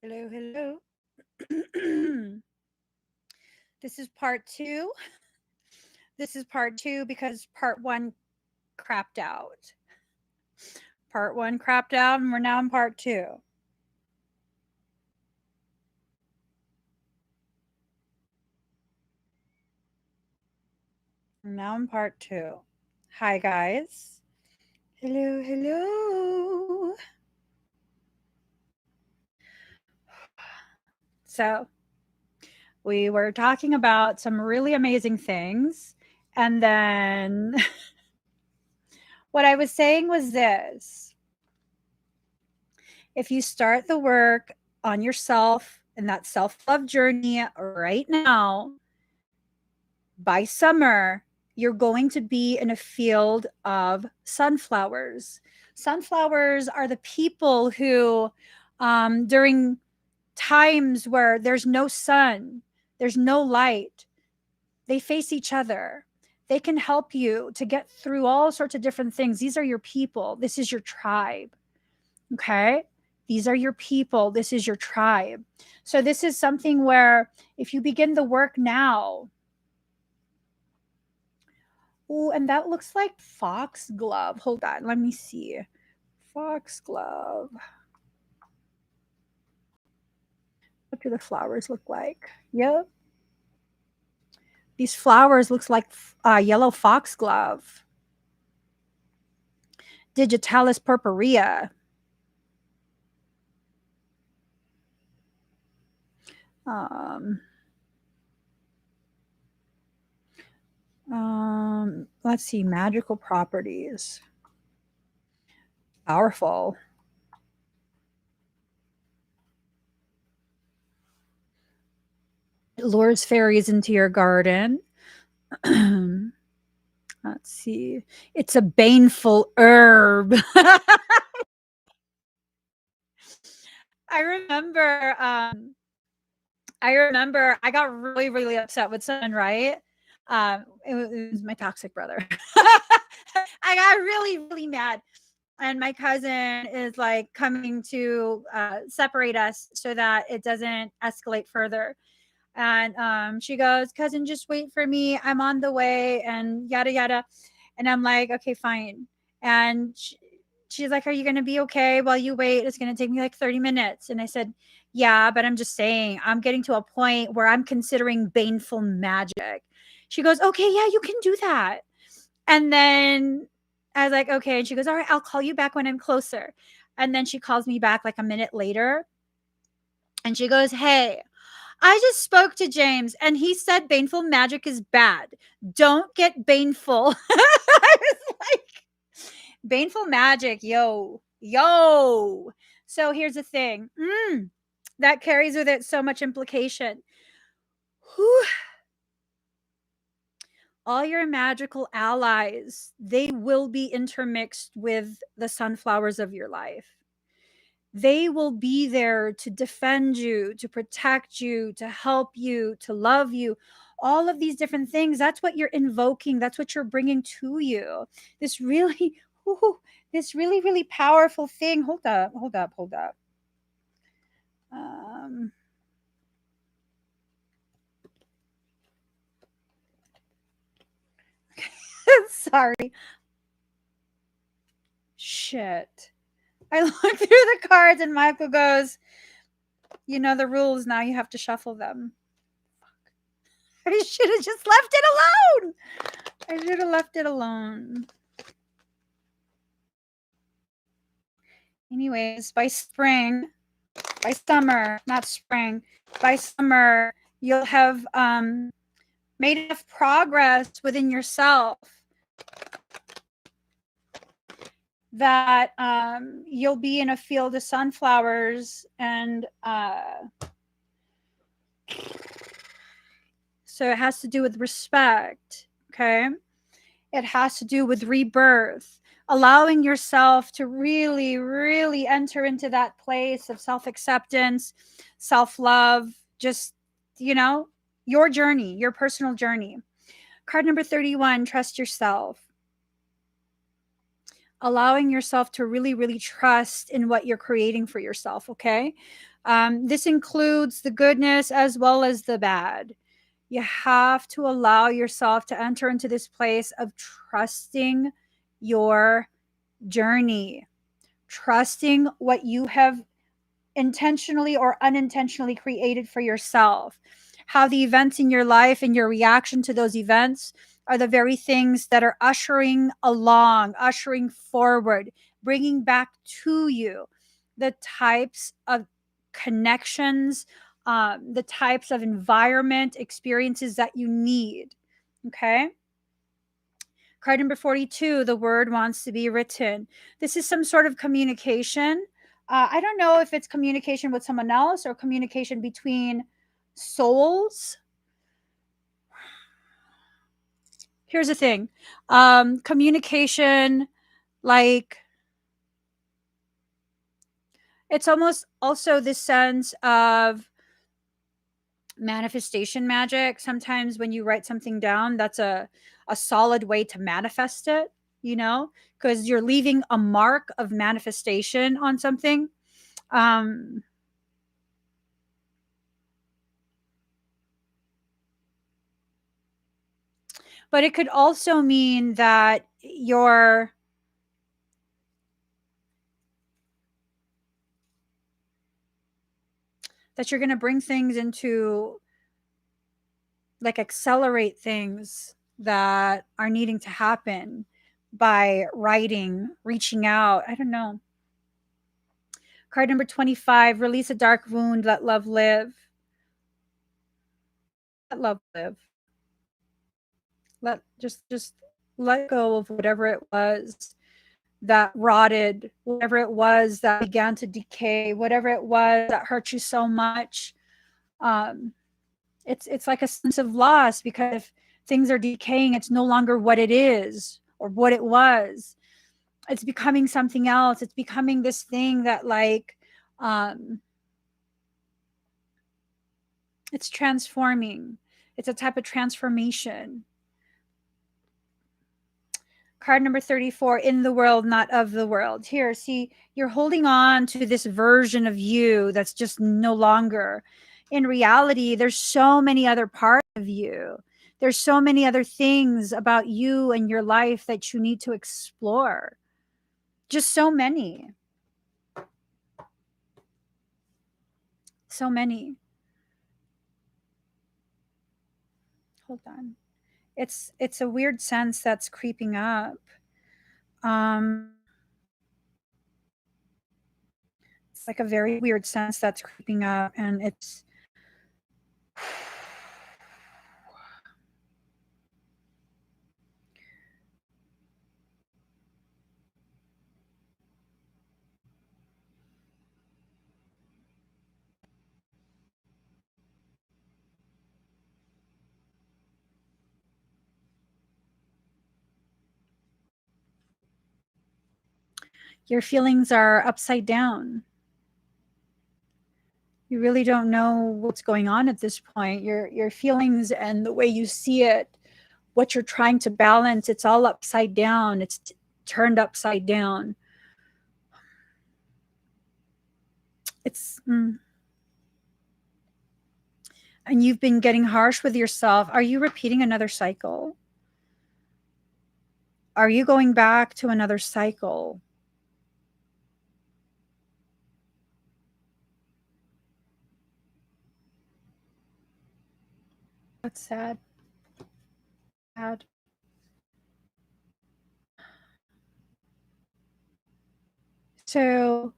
Hello, hello. This is part two. This is part two because part one crapped out. Part one crapped out, and we're now in part two. Now in part two. Hi, guys. Hello, hello. So, we were talking about some really amazing things. And then what I was saying was this: if you start the work on yourself and that self love journey right now, by summer, you're going to be in a field of sunflowers. Sunflowers are the people who, during times where there's no sun, there's no light, they face each other. They can help you to get through all sorts of different things. These are your people. This is your tribe. Okay? These are your people. This is your tribe. So, this is something where if you begin the work now, oh, and that looks like Foxglove. Hold on, let me see. Foxglove. What do the flowers look like? Yep. These flowers looks like yellow foxglove. Digitalis purpurea. Um, let's see, magical properties. Powerful. It lures fairies into your garden. Let's see. It's a baneful herb. I remember I got really, really upset with someone, right? It was my toxic brother. I got really, really mad. And my cousin is like coming to separate us so that it doesn't escalate further. And she goes, "Cousin, just wait for me. I'm on the way," and yada, yada. And I'm like, okay, fine. And she's like, "Are you going to be okay while you wait? It's going to take me like 30 minutes." And I said, "Yeah, but I'm just saying, I'm getting to a point where I'm considering baneful magic." She goes, "Okay, yeah, you can do that." And then I was like, "Okay." And she goes, "All right, I'll call you back when I'm closer." And then she calls me back like a minute later. And she goes, "Hey, I just spoke to James and he said baneful magic is bad. Don't get baneful." I was like, baneful magic, yo, yo. So here's the thing. That carries with it so much implication. Whew. All your magical allies, they will be intermixed with the sunflowers of your life. They will be there to defend you, to protect you, to help you, to love you. All of these different things. That's what you're invoking. That's what you're bringing to you. This really, ooh, this really, really powerful thing. Hold up, hold up, hold up. Um, sorry. Shit. I look through the cards and Michael goes, "You know the rules. Now you have to shuffle them." I should have just left it alone. I should have left it alone. Anyways, by spring, by summer, not spring, by summer, you'll have made enough progress within yourself that you'll be in a field of sunflowers. And so it has to do with respect, okay? It has to do with rebirth, allowing yourself to really, really enter into that place of self acceptance, self love, just, your journey, your personal journey. Card number 31, trust yourself. allowing yourself to really, really trust in what you're creating for yourself. Okay. This includes the goodness as well as the bad. You have to allow yourself to enter into this place of trusting your journey, trusting what you have intentionally or unintentionally created for yourself. How the events in your life and your reaction to those events are the very things that are ushering along, ushering forward, bringing back to you the types of connections, the types of environment experiences that you need. Okay. Card number 42, the word wants to be written. This is some sort of communication. I don't know if it's communication with someone else or communication between souls. Here's the thing. Communication, like, it's almost also this sense of manifestation magic. Sometimes when you write something down, that's a solid way to manifest it, because you're leaving a mark of manifestation on something. But it could also mean that you're going to bring things into, like, accelerate things that are needing to happen by writing, reaching out. I don't know. Card number 25, release a dark wound, let love live. Let love live. Let just let go of whatever it was that rotted, whatever it was that began to decay, whatever it was that hurt you so much. It's like a sense of loss, because if things are decaying, it's no longer what it is or what it was. It's becoming something else. It's becoming this thing that, like, it's transforming. It's a type of transformation. Card number 34, in the world, not of the world. Here, see, you're holding on to this version of you that's just no longer. In reality, there's so many other parts of you. There's so many other things about you and your life that you need to explore. Just so many. So many. Hold on. It's a weird sense that's creeping up. It's like a very weird sense that's creeping up, and it's your feelings are upside down. You really don't know what's going on at this point. Your feelings and the way you see it, what you're trying to balance, it's all upside down. It's turned upside down. It's and you've been getting harsh with yourself. Are you repeating another cycle? Are you going back to another cycle? That's sad. Sad. So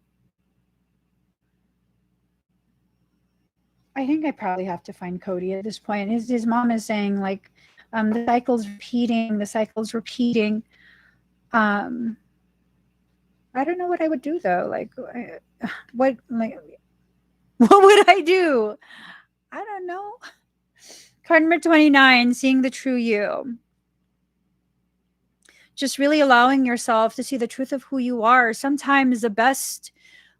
I think I probably have to find Cody at this point. His mom is saying, like, the cycle's repeating. The cycle's repeating. I don't know what I would do though. Like, what would I do? I don't know. Card number 29, seeing the true you. Just really allowing yourself to see the truth of who you are. Sometimes the best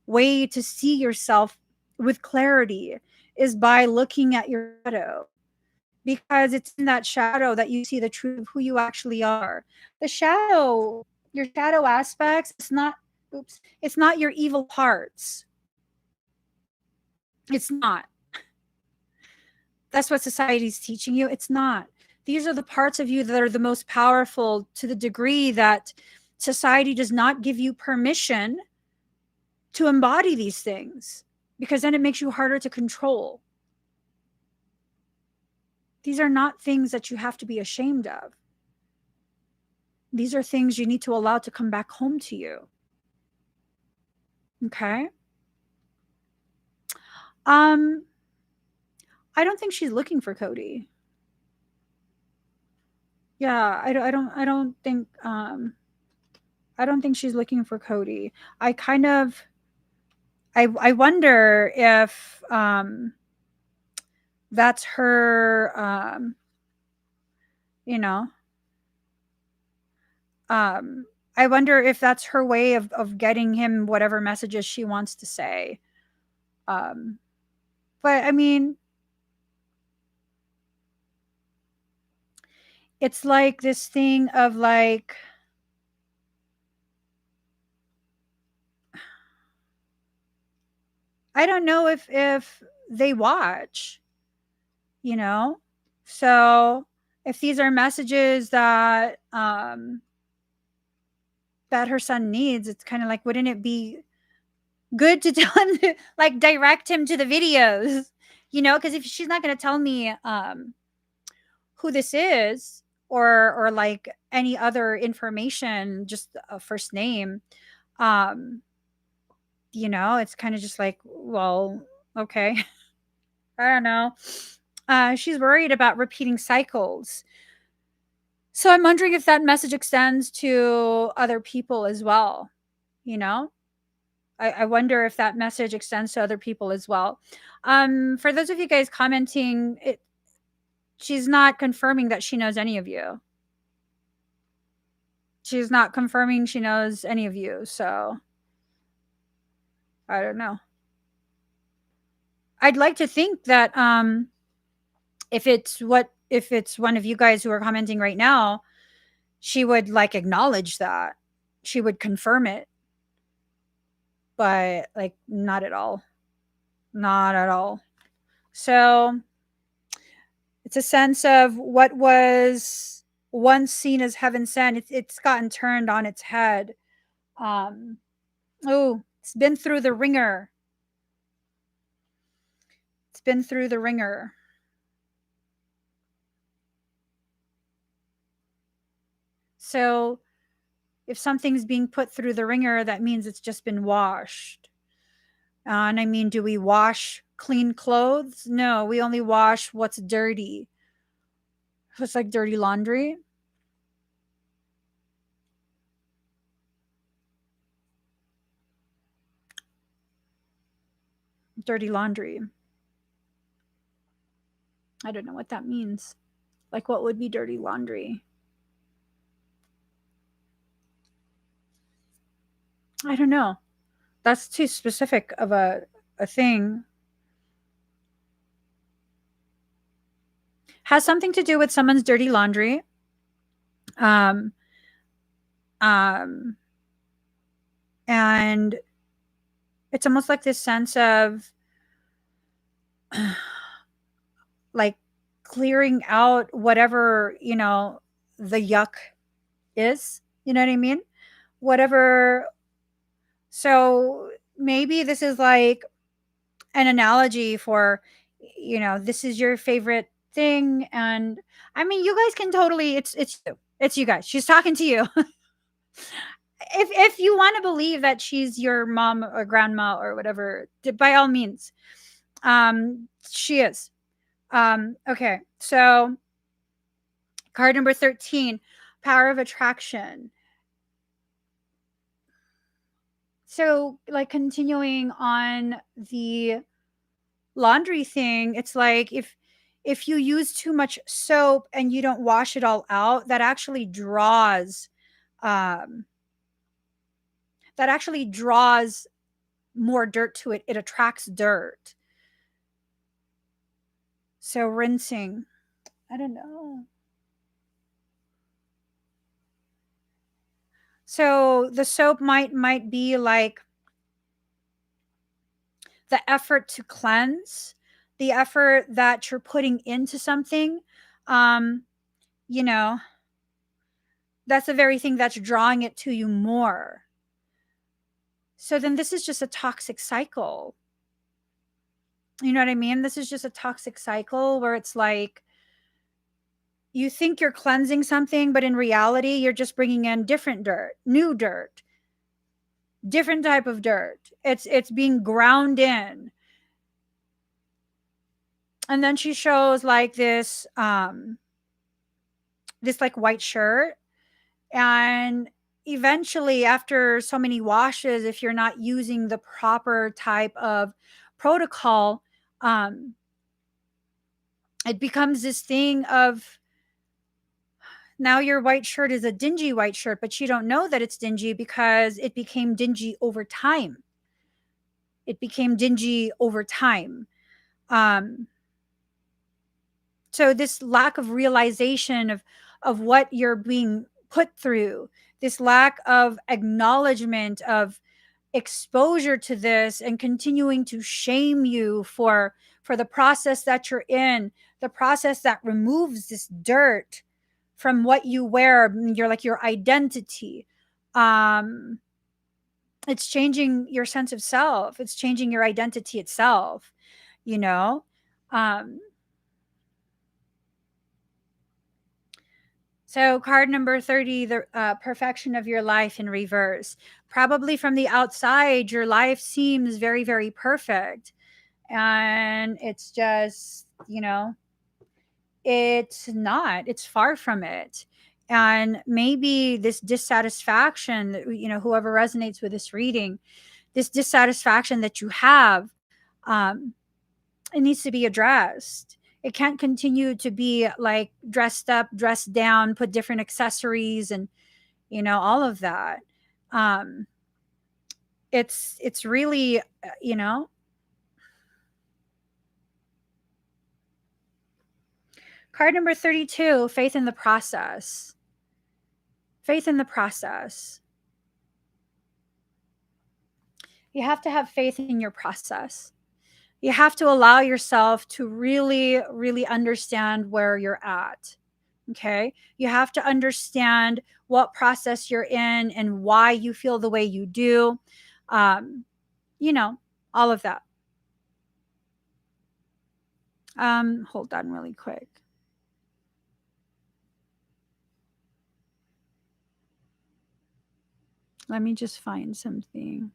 way to see yourself with clarity is by looking at your shadow, because it's in that shadow that you see the truth of who you actually are. The shadow, Your shadow aspects, it's not your evil parts. It's not. That's what society's teaching you. It's not. These are the parts of you that are the most powerful, to the degree that society does not give you permission to embody these things, because then it makes you harder to control. These are not things that you have to be ashamed of. These are things you need to allow to come back home to you. Okay? I don't think she's looking for Cody. Yeah, I don't think she's looking for Cody. I wonder if that's her you know, I wonder if that's her way of getting him whatever messages she wants to say. But I mean, it's like this thing of like, I don't know if they watch, you know? So if these are messages that that her son needs, it's kind of like, wouldn't it be good to tell him to, like, direct him to the videos, you know? Because if she's not going to tell me who this is, or like any other information, just a first name, you know, it's kind of just like, well, okay. I don't know. She's worried about repeating cycles. So I'm wondering if that message extends to other people as well. You know, I wonder if that message extends to other people as well. For those of you guys commenting, she's not confirming that she knows any of you. She's not confirming she knows any of you. So I don't know. I'd like to think that if it's one of you guys who are commenting right now, she would like acknowledge that. She would confirm it. But like, not at all. Not at all. So it's a sense of what was once seen as heaven sent. It's gotten turned on its head. Oh, it's been through the ringer. It's been through the ringer. So if something's being put through the ringer, that means it's just been washed. And I mean, do we wash clean clothes? No, we only wash what's dirty. It's like dirty laundry. Dirty laundry. I don't know what that means. Like, what would be dirty laundry? I don't know. That's too specific of a thing. Has something to do with someone's dirty laundry. Um, um, and it's almost like this sense of like clearing out whatever, you know, the yuck is. You know what I mean? Whatever. So maybe this is like an analogy for, you know, this is your favorite thing. And I mean, you guys can totally, it's you guys. She's talking to you. If you want to believe that she's your mom or grandma or whatever, by all means, she is. Okay, so card number 13, power of attraction. So like continuing on the laundry thing, it's like if you use too much soap and you don't wash it all out, that actually draws um more dirt to it. It attracts dirt. So rinsing, I don't know. So the soap might be like the effort to cleanse, the effort that you're putting into something. Um, you know, that's the very thing that's drawing it to you more. So then this is just a toxic cycle. You know what I mean? This is just a toxic cycle where it's like you think you're cleansing something, but in reality, you're just bringing in different dirt, new dirt, different type of dirt. It's being ground in. And then she shows like this like white shirt, and eventually after so many washes, if you're not using the proper type of protocol, um it becomes this thing of now your white shirt is a dingy white shirt, but you don't know that it's dingy because it became dingy over time. It became dingy over time. Um, so this lack of realization of what you're being put through, this lack of acknowledgement of exposure to this, and continuing to shame you for the process that you're in, the process that removes this dirt from what you wear, you're like your identity. um it's changing your sense of self, it's changing your identity itself, you know. um so card number 30, the perfection of your life in reverse. Probably from the outside your life seems very, very perfect, and it's just, it's not, it's far from it. And maybe this dissatisfaction that, whoever resonates with this reading, this dissatisfaction that you have, um, it needs to be addressed. It can't continue to be like dressed up, dressed down, put different accessories and, all of that. Um, it's really, card number 32, faith in the process. Faith in the process. You have to have faith in your process. You have to allow yourself to really, really understand where you're at. Okay. You have to understand what process you're in and why you feel the way you do. Um, all of that. Hold on really quick. Let me just find something.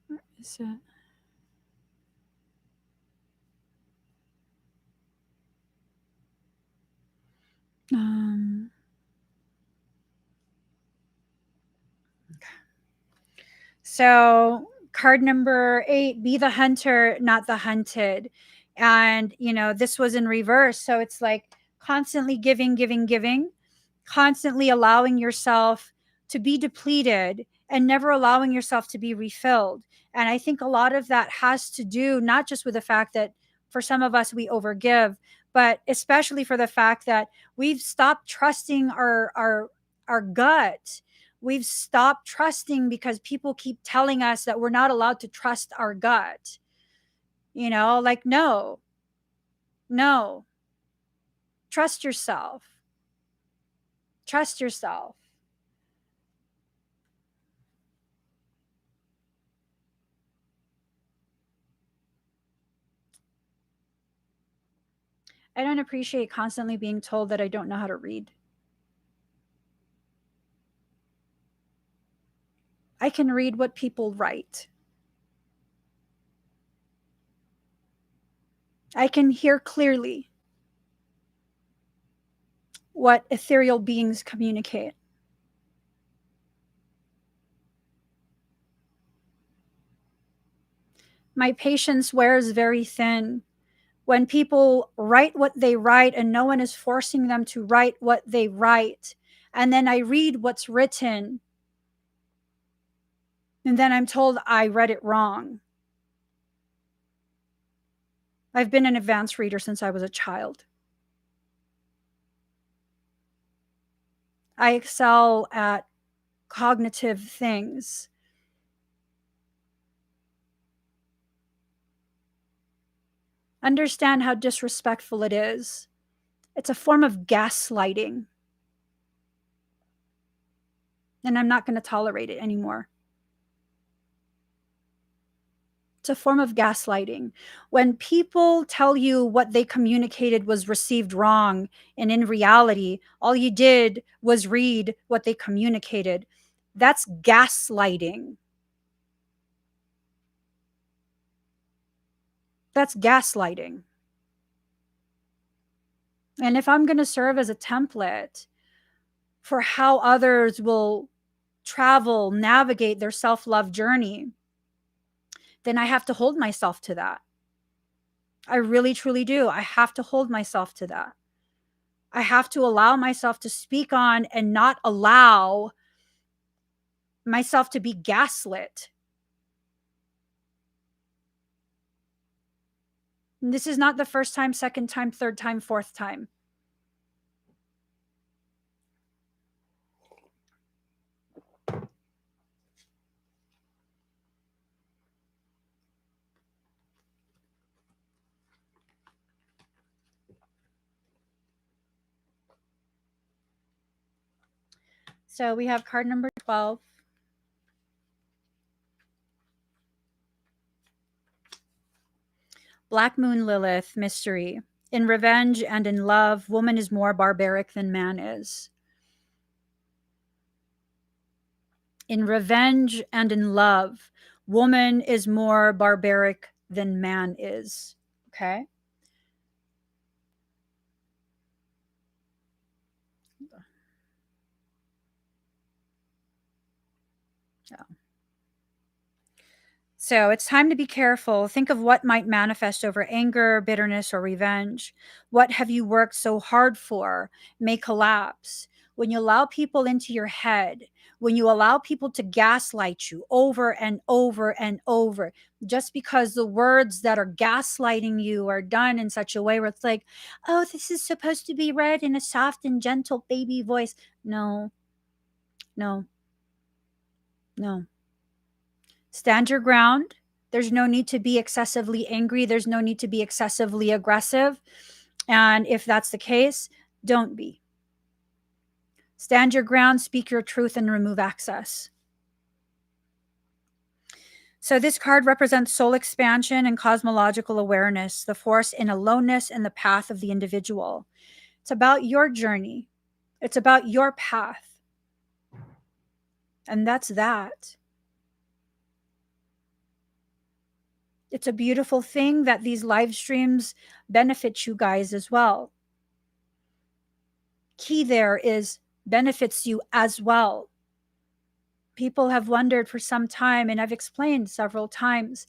Where is it? Um, so card number 8, be the hunter, not the hunted. And, this was in reverse. So it's like constantly giving, giving, giving, constantly allowing yourself to be depleted and never allowing yourself to be refilled. And I think a lot of that has to do not just with the fact that for some of us we overgive, but especially for the fact that we've stopped trusting our gut. We've stopped trusting because people keep telling us that we're not allowed to trust our gut. Like, no, no, trust yourself. Trust yourself. I don't appreciate constantly being told that I don't know how to read. I can read what people write. I can hear clearly what ethereal beings communicate. My patience wears very thin when people write what they write and no one is forcing them to write what they write. And then I read what's written, and then I'm told I read it wrong. I've been an advanced reader since I was a child. I excel at cognitive things. Understand how disrespectful it is. It's a form of gaslighting. And I'm not going to tolerate it anymore. It's a form of gaslighting. When people tell you what they communicated was received wrong, and in reality, all you did was read what they communicated, that's gaslighting. That's gaslighting. And if I'm going to serve as a template for how others will travel, navigate their self-love journey, then I have to hold myself to that. I really, truly do. I have to hold myself to that. I have to allow myself to speak on and not allow myself to be gaslit. And this is not the first time, second time, third time, fourth time. So we have card number 12. Black Moon Lilith, mystery. In revenge and in love, woman is more barbaric than man is. In revenge and in love, woman is more barbaric than man is. Okay? So it's time to be careful. Think of what might manifest over anger, bitterness, or revenge. What have you worked so hard for may collapse. When you allow people into your head, when you allow people to gaslight you over and over and over, just because the words that are gaslighting you are done in such a way where it's like, oh, this is supposed to be read in a soft and gentle baby voice. No, no, no. Stand your ground. There's no need to be excessively angry. There's no need to be excessively aggressive. And if that's the case, don't be. Stand your ground, speak your truth, and remove access. So this card represents soul expansion and cosmological awareness, the force in aloneness and the path of the individual. It's about your journey. It's about your path. And that's that. It's a beautiful thing that these live streams benefit you guys as well. Key there is benefits you as well. People have wondered for some time, and I've explained several times,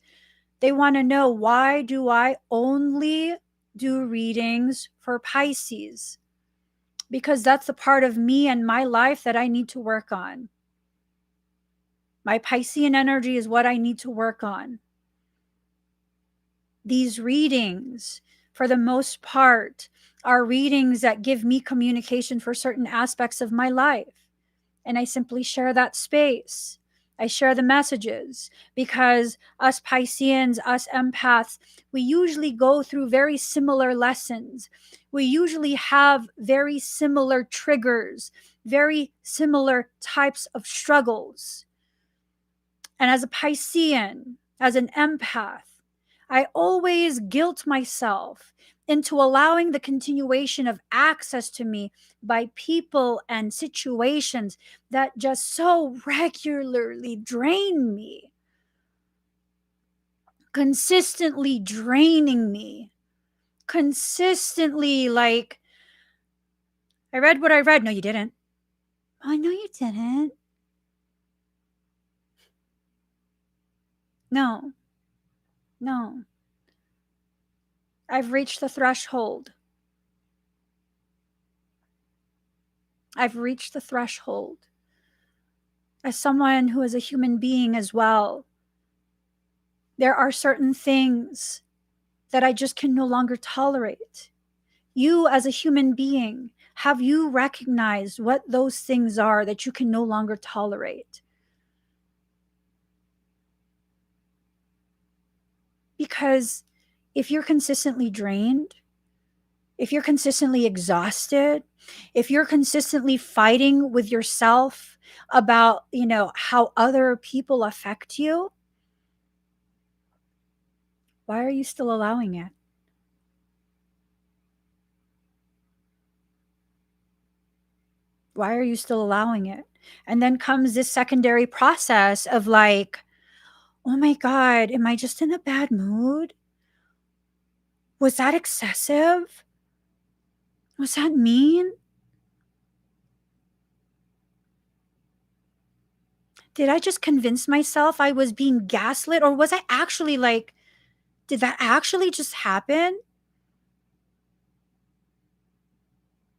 they want to know, why do I only do readings for Pisces? Because that's the part of me and my life that I need to work on. My Piscean energy is what I need to work on. These readings, for the most part, are readings that give me communication for certain aspects of my life. And I simply share that space. I share the messages because us Pisceans, us empaths, we usually go through very similar lessons. We usually have very similar triggers, very similar types of struggles. And as a Piscean, as an empath, I always guilt myself into allowing the continuation of access to me by people and situations that just so regularly drain me, consistently draining me, consistently like, I read what I read. No, you didn't. Oh, no, you didn't. No. No. I've reached the threshold. I've reached the threshold. As someone who is a human being as well, there are certain things that I just can no longer tolerate. You, as a human being, Have you recognized what those things are that you can no longer tolerate? Because if you're consistently drained, if you're consistently exhausted, if you're consistently fighting with yourself about, how other people affect you, why are you still allowing it? Why are you still allowing it? And then comes this secondary process of like, oh my God, am I just in a bad mood? Was that excessive? Was that mean? Did I just convince myself I was being gaslit? Or was I actually like, did that actually just happen?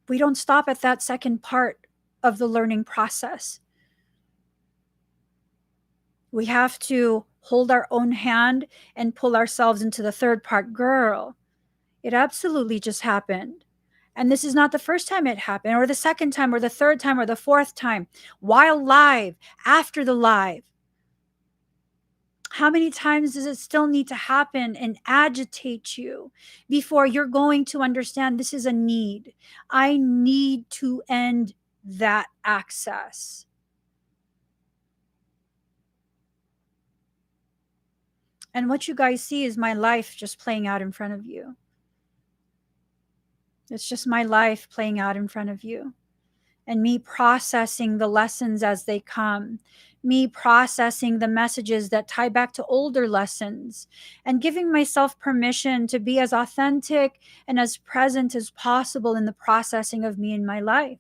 We don't stop at that second part of the learning process. We have to hold our own hand and pull ourselves into the third part. Girl, it absolutely just happened. And this is not the first time it happened, or the second time, or the third time, or the fourth time. While live, after the live. How many times does it still need to happen and agitate you before you're going to understand this is a need? I need to end that access. And what you guys see is my life just playing out in front of you. It's just my life playing out in front of you. And me processing the lessons as they come, me processing the messages that tie back to older lessons, and giving myself permission to be as authentic and as present as possible in the processing of me in my life.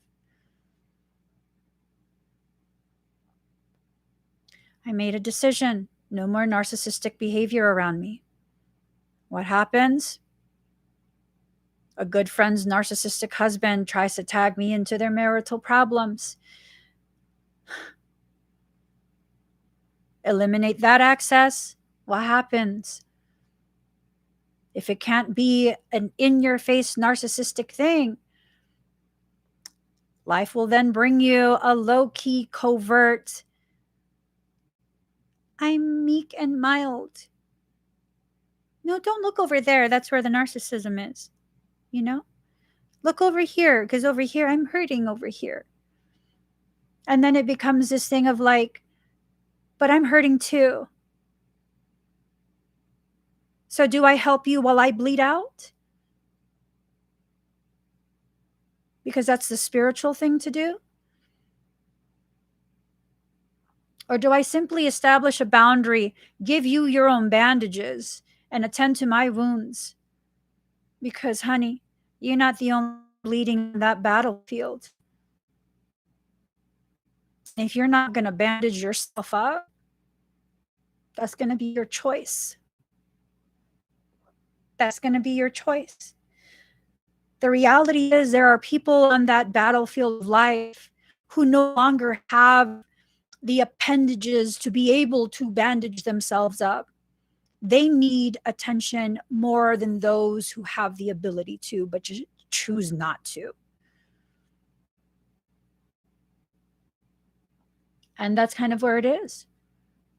I made a decision. No more narcissistic behavior around me. What happens? A good friend's narcissistic husband tries to tag me into their marital problems. Eliminate that access. What happens? If it can't be an in-your-face narcissistic thing, life will then bring you a low-key, covert, I'm meek and mild. No, don't look over there. That's where the narcissism is. Look over here, because over here, I'm hurting over here. And then it becomes this thing of like, but I'm hurting too. So do I help you while I bleed out? Because that's the spiritual thing to do? Or do I simply establish a boundary, give you your own bandages, and attend to my wounds? Because, honey, you're not the only bleeding on that battlefield. If you're not going to bandage yourself up, that's going to be your choice. That's going to be your choice. The reality is there are people on that battlefield of life who no longer have the appendages to be able to bandage themselves up. They need attention more than those who have the ability to, but just choose not to. And that's kind of where it is.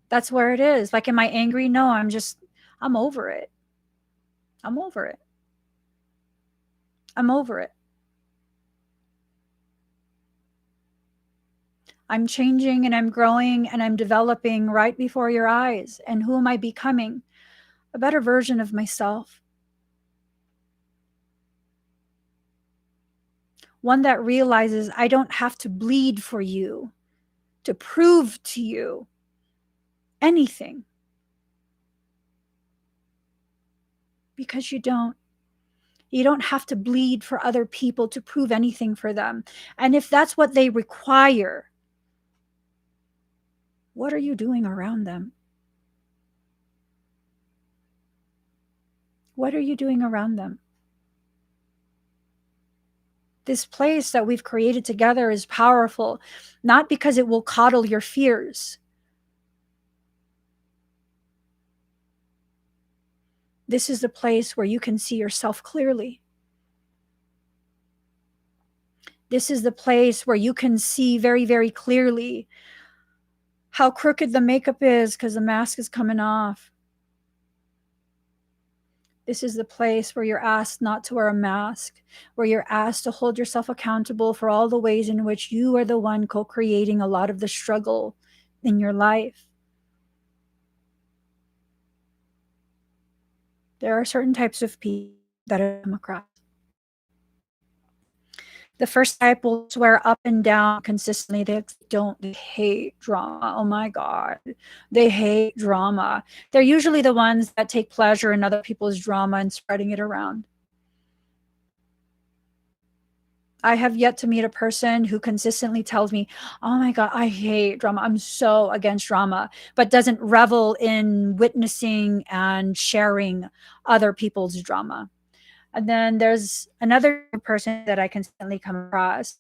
That's where it is. Like, am I angry? No, I'm over it. I'm over it. I'm over it. I'm changing and I'm growing and I'm developing right before your eyes. And who am I becoming? A better version of myself. One that realizes I don't have to bleed for you to prove to you anything. Because you don't. You don't have to bleed for other people to prove anything for them. And if that's what they require, what are you doing around them? What are you doing around them? This place that we've created together is powerful, not because it will coddle your fears. This is the place where you can see yourself clearly. This is the place where you can see very, very clearly how crooked the makeup is because the mask is coming off. This is the place where you're asked not to wear a mask, where you're asked to hold yourself accountable for all the ways in which you are the one co-creating a lot of the struggle in your life. There are certain types of people that I come across. The first type will swear up and down consistently. They hate drama. Oh my God. They hate drama. They're usually the ones that take pleasure in other people's drama and spreading it around. I have yet to meet a person who consistently tells me, oh my God, I hate drama. I'm so against drama, but doesn't revel in witnessing and sharing other people's drama. And then there's another person that I consistently come across.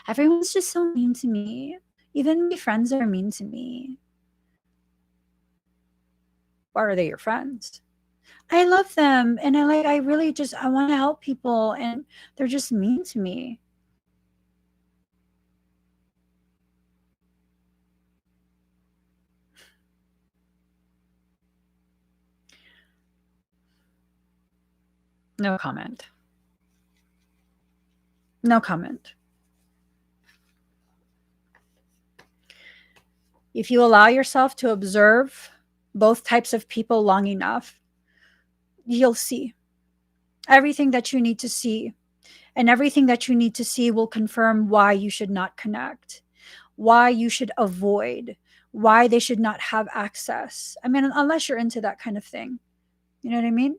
Everyone's just so mean to me. Even my friends are mean to me. Why are they your friends? I love them and I really just I want to help people and they're just mean to me. No comment. No comment. If you allow yourself to observe both types of people long enough, you'll see everything that you need to see. And everything that you need to see will confirm why you should not connect, why you should avoid, why they should not have access. I mean, unless you're into that kind of thing. You know what I mean?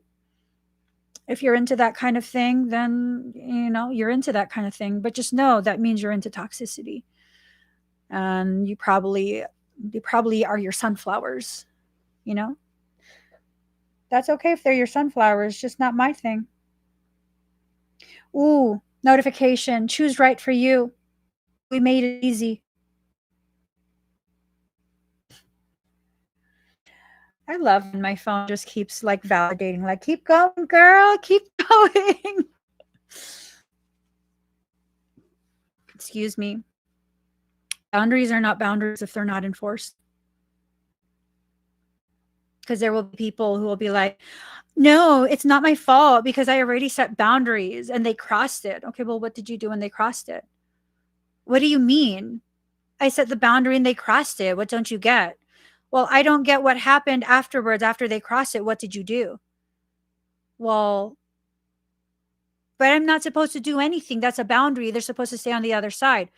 If you're into that kind of thing, then, you're into that kind of thing. But just know that means you're into toxicity. And you probably are your sunflowers, That's okay if they're your sunflowers, just not my thing. Ooh, notification. Choose right for you. We made it easy. I love when my phone just keeps like validating, like, keep going, girl, keep going. Excuse me. Boundaries are not boundaries if they're not enforced. Because there will be people who will be like, no, it's not my fault because I already set boundaries and they crossed it. Okay, well, what did you do when they crossed it? What do you mean? I set the boundary and they crossed it. What don't you get? Well, I don't get what happened afterwards after they crossed it. What did you do? Well, but I'm not supposed to do anything. That's a boundary. They're supposed to stay on the other side.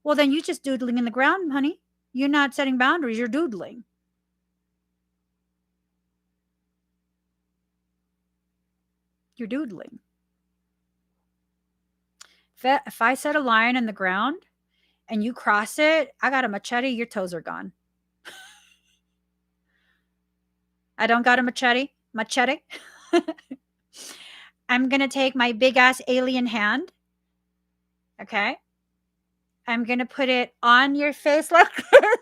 Well, then you're just doodling in the ground, honey. You're not setting boundaries. You're doodling. You're doodling. If I set a line in the ground and you cross it, I got a machete. Your toes are gone. I don't got a machete. I'm going to take my big ass alien hand. Okay. I'm going to put it on your face like this.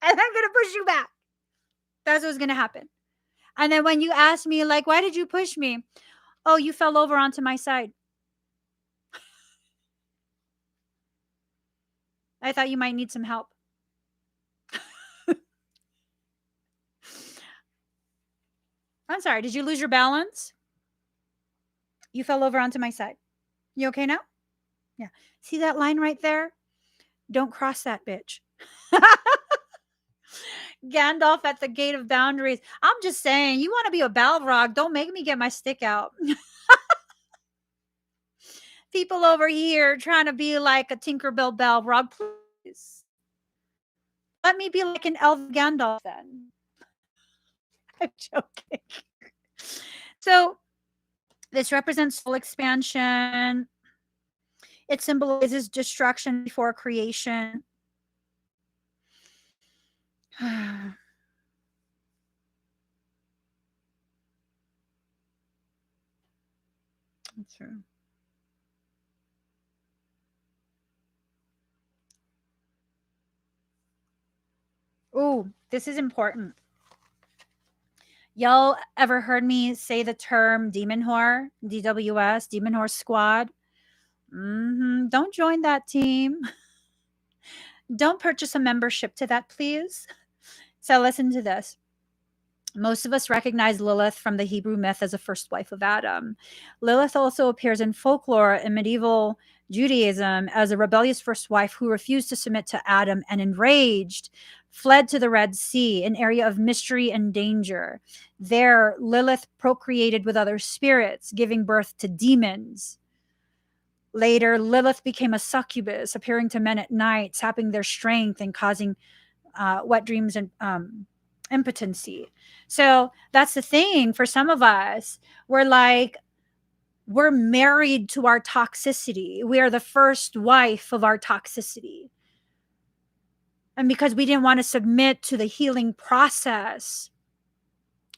And I'm going to push you back. That's what's going to happen. And then when you ask me, like, why did you push me? Oh, you fell over onto my side. I thought you might need some help. I'm sorry. Did you lose your balance? You fell over onto my side. You okay now? Yeah. See that line right there? Don't cross that bitch. Gandalf at the gate of boundaries. I'm just saying, you want to be a Balrog, don't make me get my stick out. People over here trying to be like a Tinkerbell Balrog, please. Let me be like an elf Gandalf then. I'm joking. So this represents soul expansion. It symbolizes destruction before creation. That's true. Oh, this is important. Y'all ever heard me say the term demon whore? DWS, demon whore squad? Don't join that team. Don't purchase a membership to that, please. So listen to this. Most of us recognize Lilith from the Hebrew myth as a first wife of Adam. Lilith also appears in folklore in medieval Judaism as a rebellious first wife who refused to submit to Adam and, enraged, fled to the Red Sea, an area of mystery and danger. There, Lilith procreated with other spirits, giving birth to demons. Later, Lilith became a succubus, appearing to men at night, sapping their strength and causing wet dreams and impotency. So that's the thing for some of us. We're married to our toxicity. We are the first wife of our toxicity. And because we didn't want to submit to the healing process,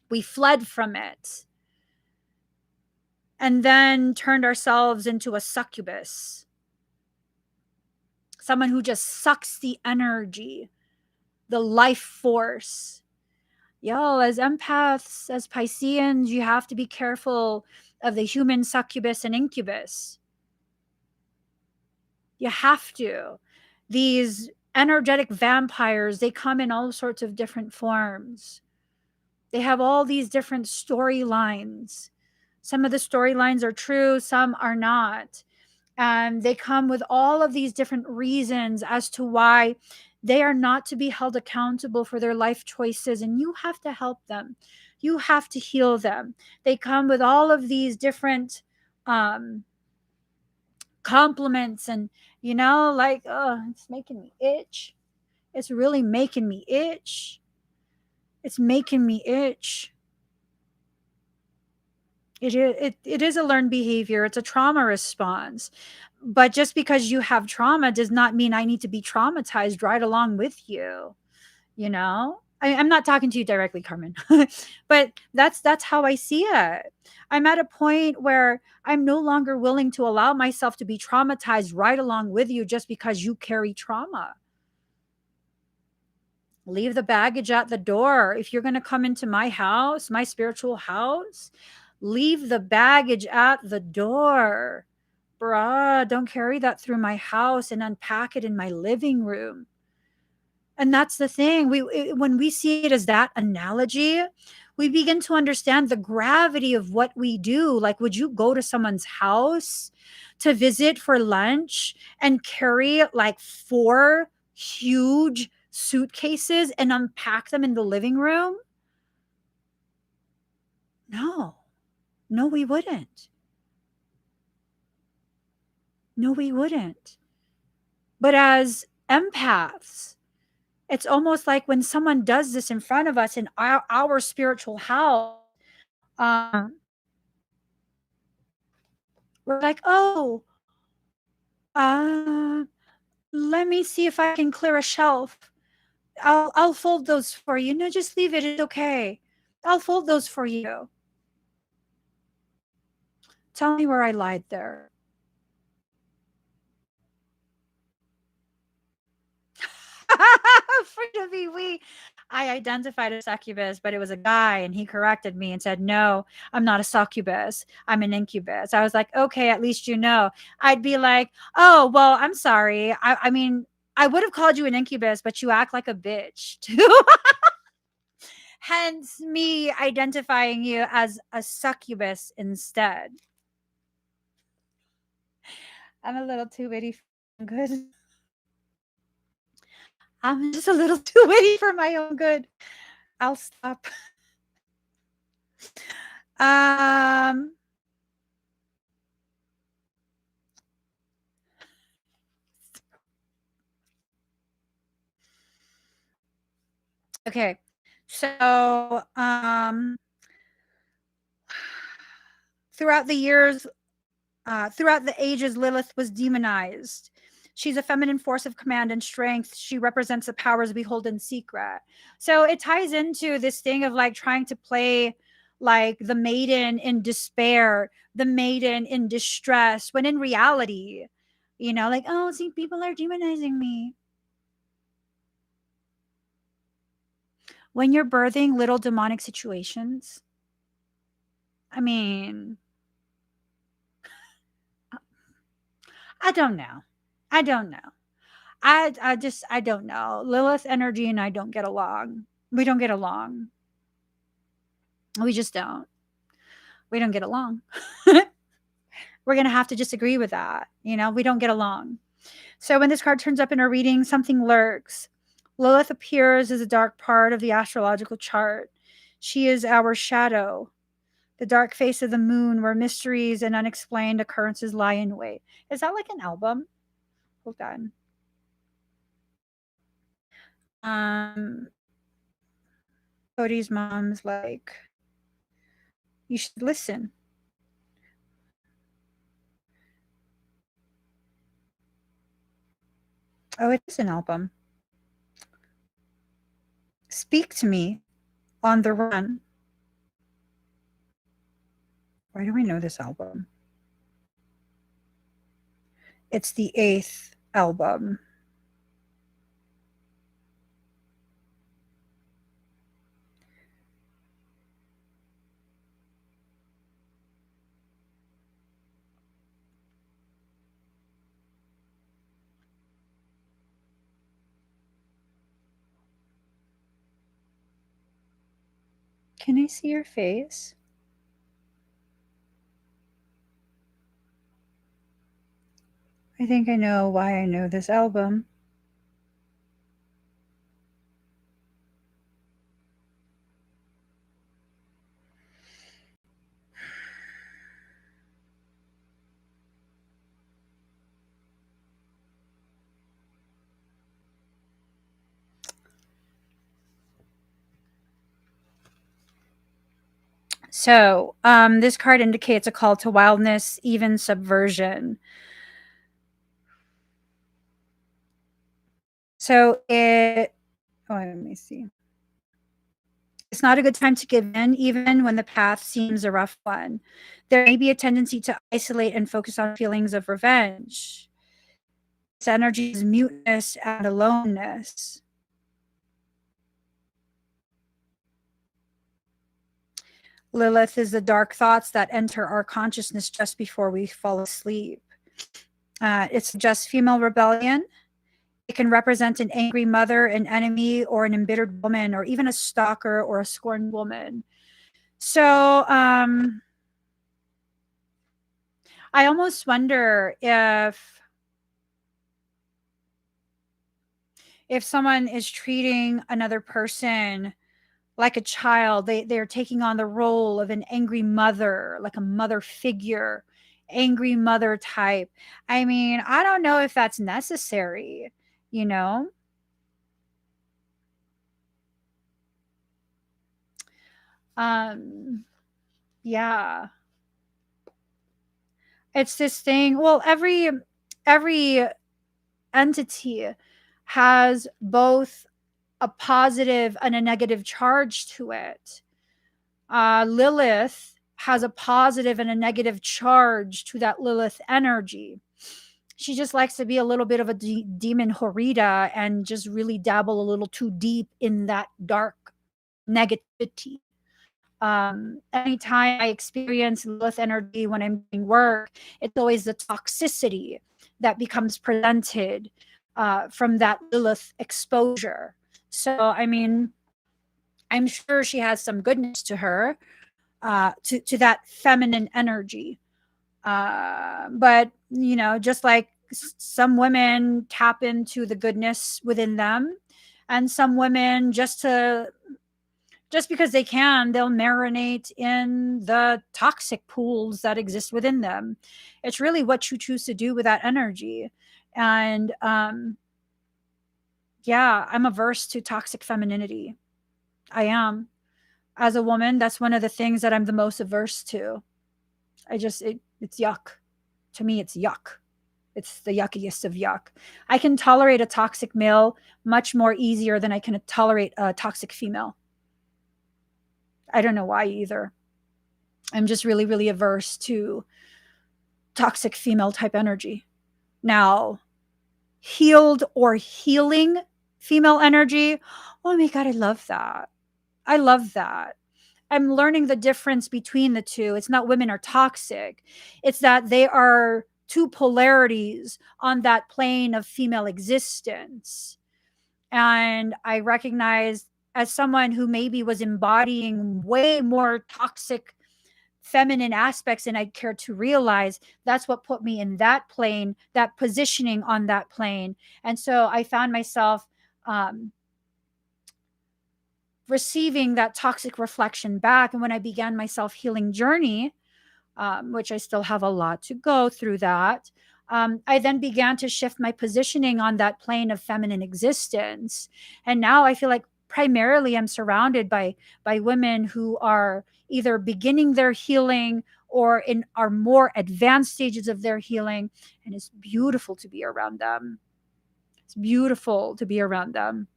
we fled from it and then turned ourselves into a succubus. Someone who just sucks the energy, the life force. Y'all, as empaths, as Pisceans, you have to be careful of the human succubus and incubus. You have to. These energetic vampires, they come in all sorts of different forms. They have all these different storylines. Some of the storylines are true, some are not. And they come with all of these different reasons as to why they are not to be held accountable for their life choices, and you have to help them. You have to heal them. They come with all of these different compliments, and it's making me itch. It's really making me itch. It's making me itch. It is a learned behavior. It's a trauma response. But just because you have trauma does not mean I need to be traumatized right along with you. I'm not talking to you directly, Carmen, but that's how I see it. I'm at a point where I'm no longer willing to allow myself to be traumatized right along with you just because you carry trauma. Leave the baggage at the door. If you're going to come into my house, my spiritual house, leave the baggage at the door. Bruh, don't carry that through my house and unpack it in my living room. And that's the thing. When we see it as that analogy, we begin to understand the gravity of what we do. Like, would you go to someone's house to visit for lunch and carry like 4 huge suitcases and unpack them in the living room? No, we wouldn't. No, we wouldn't. But as empaths, it's almost like when someone does this in front of us in our spiritual house, we're like, oh, let me see if I can clear a shelf. I'll fold those for you. No, just leave it. It's okay. I'll fold those for you. Tell me where I lied there. Free to be we. I identified as succubus, but it was a guy, and he corrected me and said, no, I'm not a succubus. I'm an incubus. I was like, okay, at least you know. I'd be like, oh, well, I'm sorry. I mean, I would have called you an incubus, but you act like a bitch too. Hence me identifying you as a succubus instead. I'm a little too witty for my own good. I'm just a little too witty for my own good. I'll stop. Okay. So, throughout the years, throughout the ages, Lilith was demonized. She's a feminine force of command and strength. She represents the powers we hold in secret. So it ties into this thing of like trying to play like the maiden in despair, the maiden in distress, when in reality, like, oh, see, people are demonizing me. When you're birthing little demonic situations, I mean, I don't know. I don't know. I don't know. Lilith energy and I don't get along. We don't get along. We just don't. We don't get along. We're going to have to disagree with that. You know, we don't get along. So when this card turns up in our reading, something lurks. Lilith appears as a dark part of the astrological chart. She is our shadow, the dark face of the moon where mysteries and unexplained occurrences lie in wait. Is that like an album? Hold on. Cody's mom's like, you should listen. Oh, it is an album. Speak to me on the run. Why do I know this album? It's the 8th album. Can I see your face? I think I know why I know this album. So, this card indicates a call to wildness, even subversion. So let me see. It's not a good time to give in, even when the path seems a rough one. There may be a tendency to isolate and focus on feelings of revenge. This energy is muteness and aloneness. Lilith is the dark thoughts that enter our consciousness just before we fall asleep. It's just female rebellion. It can represent an angry mother, an enemy, or an embittered woman, or even a stalker or a scorned woman. So I almost wonder if someone is treating another person like a child, they're taking on the role of an angry mother, like a mother figure, angry mother type. I mean, I don't know if that's necessary, you know? Yeah. It's this thing. Well, every entity has both a positive and a negative charge to it. Lilith has a positive and a negative charge to that Lilith energy. She just likes to be a little bit of a demon horita and just really dabble a little too deep in that dark negativity. Anytime I experience Lilith energy when I'm doing work, it's always the toxicity that becomes presented from that Lilith exposure. So, I mean, I'm sure she has some goodness to her, to that feminine energy. But, you know, just like some women tap into the goodness within them, and some women just because they can, they'll marinate in the toxic pools that exist within them. It's really what you choose to do with that energy. And yeah, I'm averse to toxic femininity. I am. As a woman, that's one of the things that I'm the most averse to. It's yuck. To me, it's yuck. It's the yuckiest of yuck. I can tolerate a toxic male much more easier than I can tolerate a toxic female. I don't know why either. I'm just really, really averse to toxic female type energy. Now, healed or healing female energy, oh my God, I love that. I love that. I'm learning the difference between the two. It's not women are toxic. It's that they are two polarities on that plane of female existence. And I recognized, as someone who maybe was embodying way more toxic feminine aspects than I cared to realize, that's what put me in that plane, that positioning on that plane. And so I found myself receiving that toxic reflection back. And when I began my self healing journey, which I still have a lot to go through that, I then began to shift my positioning on that plane of feminine existence. And now I feel like primarily I'm surrounded by women who are either beginning their healing or in are more advanced stages of their healing. And it's beautiful to be around them. It's beautiful to be around them.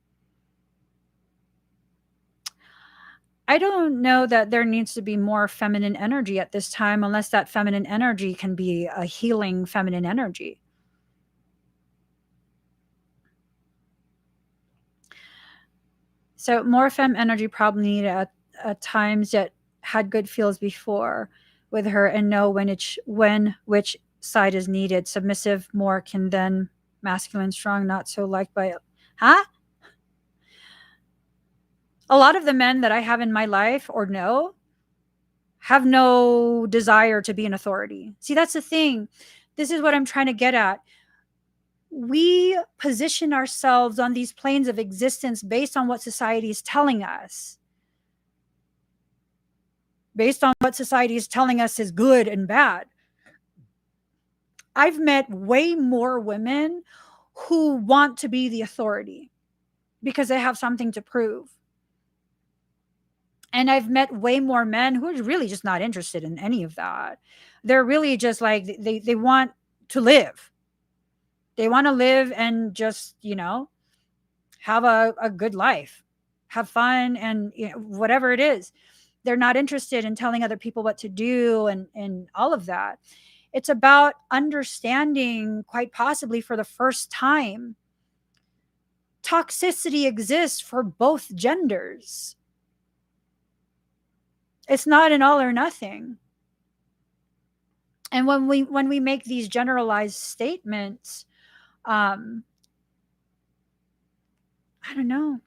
I don't know that there needs to be more feminine energy at this time, unless that feminine energy can be a healing feminine energy. So more femme energy probably needed at times, yet had good feels before with her and know when which side is needed. Submissive more can then masculine strong, not so liked by huh? A lot of the men that I have in my life or know have no desire to be an authority. See, that's the thing. This is what I'm trying to get at. We position ourselves on these planes of existence based on what society is telling us, based on what society is telling us is good and bad. I've met way more women who want to be the authority because they have something to prove. And I've met way more men who are really just not interested in any of that. They're really just like, they want to live. They want to live and just, have a good life, have fun, and whatever it is. They're not interested in telling other people what to do and all of that. It's about understanding, quite possibly for the first time, toxicity exists for both genders. It's not an all or nothing. And when we make these generalized statements, I don't know.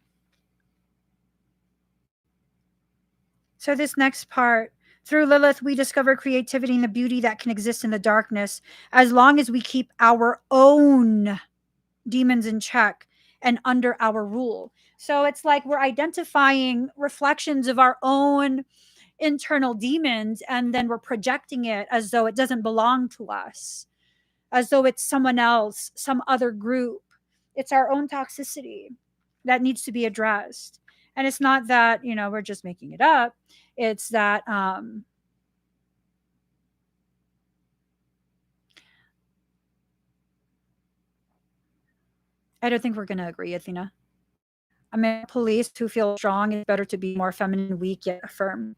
So this next part, through Lilith, we discover creativity and the beauty that can exist in the darkness, as long as we keep our own demons in check and under our rule. So it's like we're identifying reflections of our own internal demons, and then we're projecting it as though it doesn't belong to us, as though it's someone else, some other group. It's our own toxicity that needs to be addressed. And it's not that, we're just making it up. It's that I don't think we're going to agree, Athena. I mean, police who feel strong, it's better to be more feminine, weak, yet firm.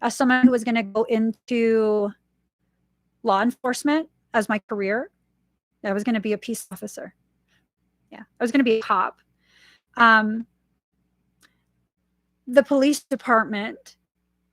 As someone who was going to go into law enforcement as my career, I was going to be a peace officer. Yeah, I was going to be a cop. The police department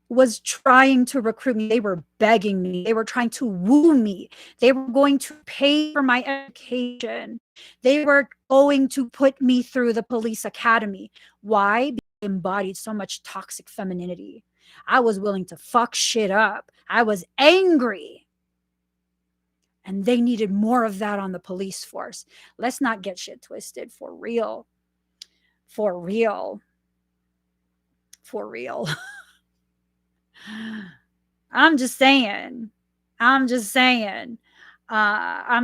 was trying to recruit me. They were begging me. They were trying to woo me. They were going to pay for my education. They were going to put me through the police academy. Why? Because I embodied so much toxic femininity. I was willing to fuck shit up. I was angry. And they needed more of that on the police force. Let's not get shit twisted. For real. For real. For real. I'm just saying. I'm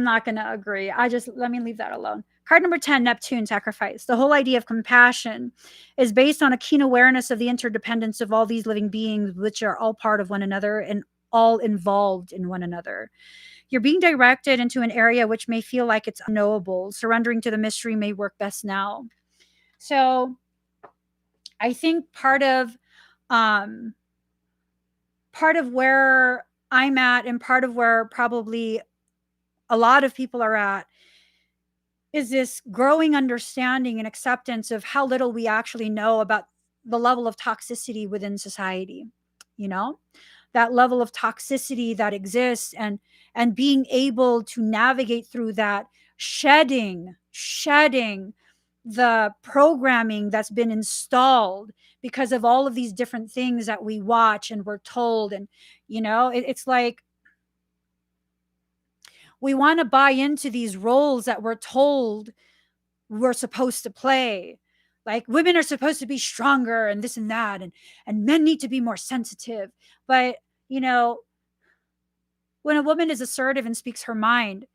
not going to agree. Let me leave that alone. Card number 10, Neptune, sacrifice. The whole idea of compassion is based on a keen awareness of the interdependence of all these living beings, which are all part of one another and all involved in one another. You're being directed into an area which may feel like it's unknowable. Surrendering to the mystery may work best now. So I think part of where I'm at, and part of where probably a lot of people are at, is this growing understanding and acceptance of how little we actually know about the level of toxicity within society. that level of toxicity that exists, and being able to navigate through that, shedding the programming that's been installed because of all of these different things that we watch and we're told. And it's like we want to buy into these roles that we're told we're supposed to play. Like women are supposed to be stronger and this and that, and men need to be more sensitive. But when a woman is assertive and speaks her mind,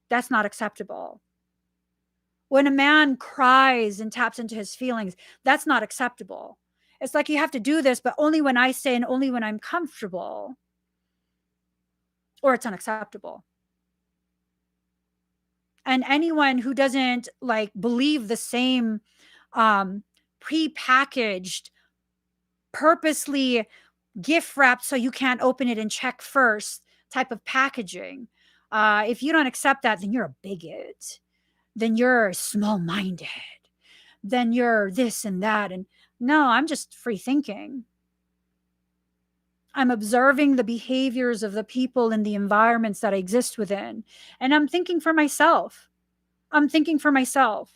that's not acceptable. When a man cries and taps into his feelings, that's not acceptable. It's like you have to do this, but only when I say and only when I'm comfortable, or it's unacceptable. And anyone who doesn't like believe the same pre-packaged, purposely gift wrapped so you can't open it and check first type of packaging, if you don't accept that, then you're a bigot, then you're small-minded, then you're this and that. And no, I'm just free thinking. I'm observing the behaviors of the people in the environments that I exist within. And I'm thinking for myself. I'm thinking for myself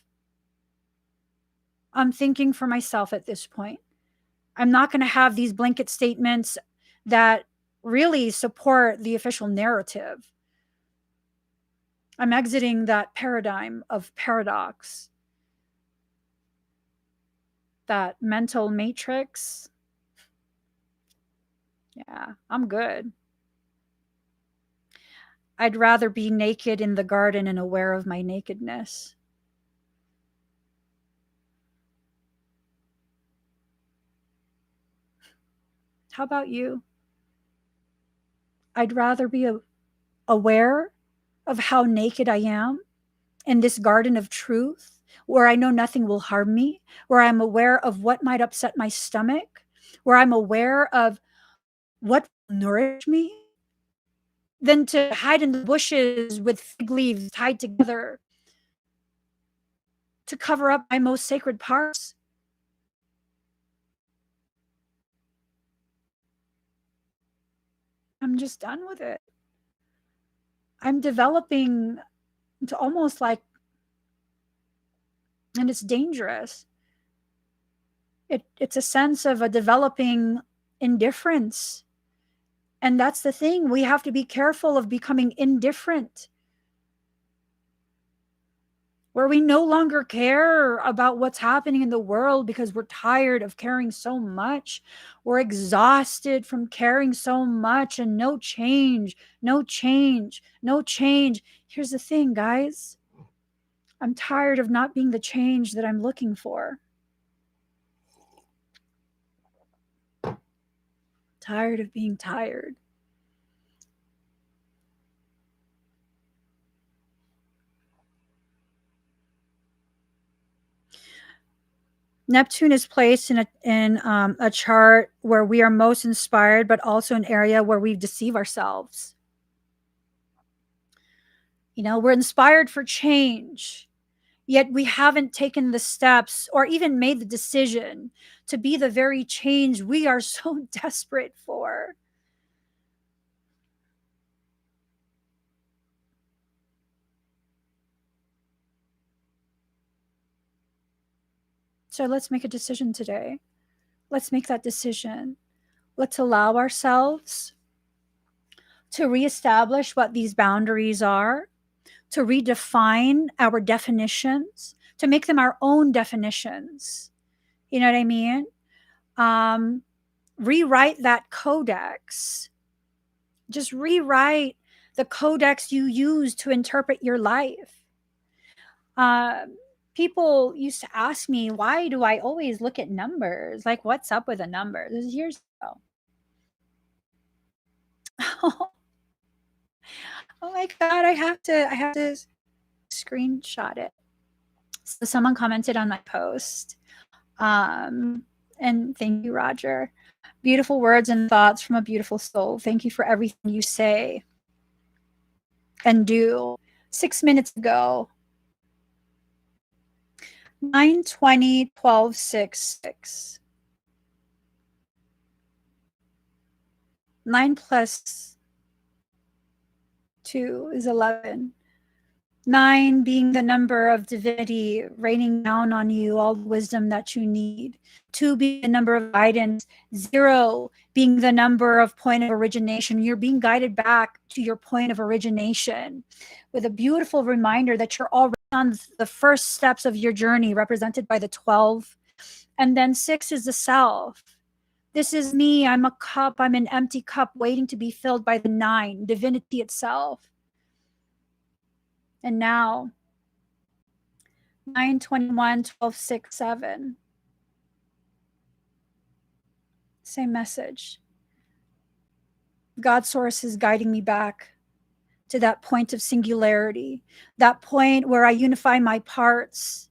at this point. I'm not going to have these blanket statements that really support the official narrative. I'm exiting that paradigm of paradox, that mental matrix. Yeah, I'm good. I'd rather be naked in the garden and aware of my nakedness. How about you? I'd rather be aware of how naked I am in this garden of truth, where I know nothing will harm me, where I'm aware of what might upset my stomach, where I'm aware of what will nourish me, than to hide in the bushes with fig leaves tied together to cover up my most sacred parts. I'm just done with it. I'm developing to almost like, and it's dangerous. It's a sense of a developing indifference. And that's the thing. We have to be careful of becoming indifferent, where we no longer care about what's happening in the world because we're tired of caring so much. We're exhausted from caring so much, and no change, no change, no change. Here's the thing, guys. I'm tired of not being the change that I'm looking for. Tired of being tired. Neptune is placed in a chart where we are most inspired, but also an area where we deceive ourselves. We're inspired for change, yet we haven't taken the steps or even made the decision to be the very change we are so desperate for. So let's make a decision today. Let's make that decision. Let's allow ourselves to reestablish what these boundaries are, to redefine our definitions, to make them our own definitions. You know what I mean? Rewrite that codex. Just rewrite the codex you use to interpret your life. People used to ask me, why do I always look at numbers? Like, what's up with a number? Here's oh my God, I have to screenshot it. So someone commented on my post. And thank you, Roger. Beautiful words and thoughts from a beautiful soul. Thank you for everything you say and do. 6 minutes ago, 9/20/12/6/6. 9 plus 2 is 11. 9 being the number of divinity raining down on you all the wisdom that you need. 2 being the number of guidance. 0 being the number of point of origination. You're being guided back to your point of origination with a beautiful reminder that you're already on the first steps of your journey, represented by the 12. And then 6 is the self. This is me. I'm a cup. I'm an empty cup waiting to be filled by the 9, divinity itself. And now 9, 21, 12, 6, 7. Same message. God source is guiding me back to that point of singularity, that point where I unify my parts,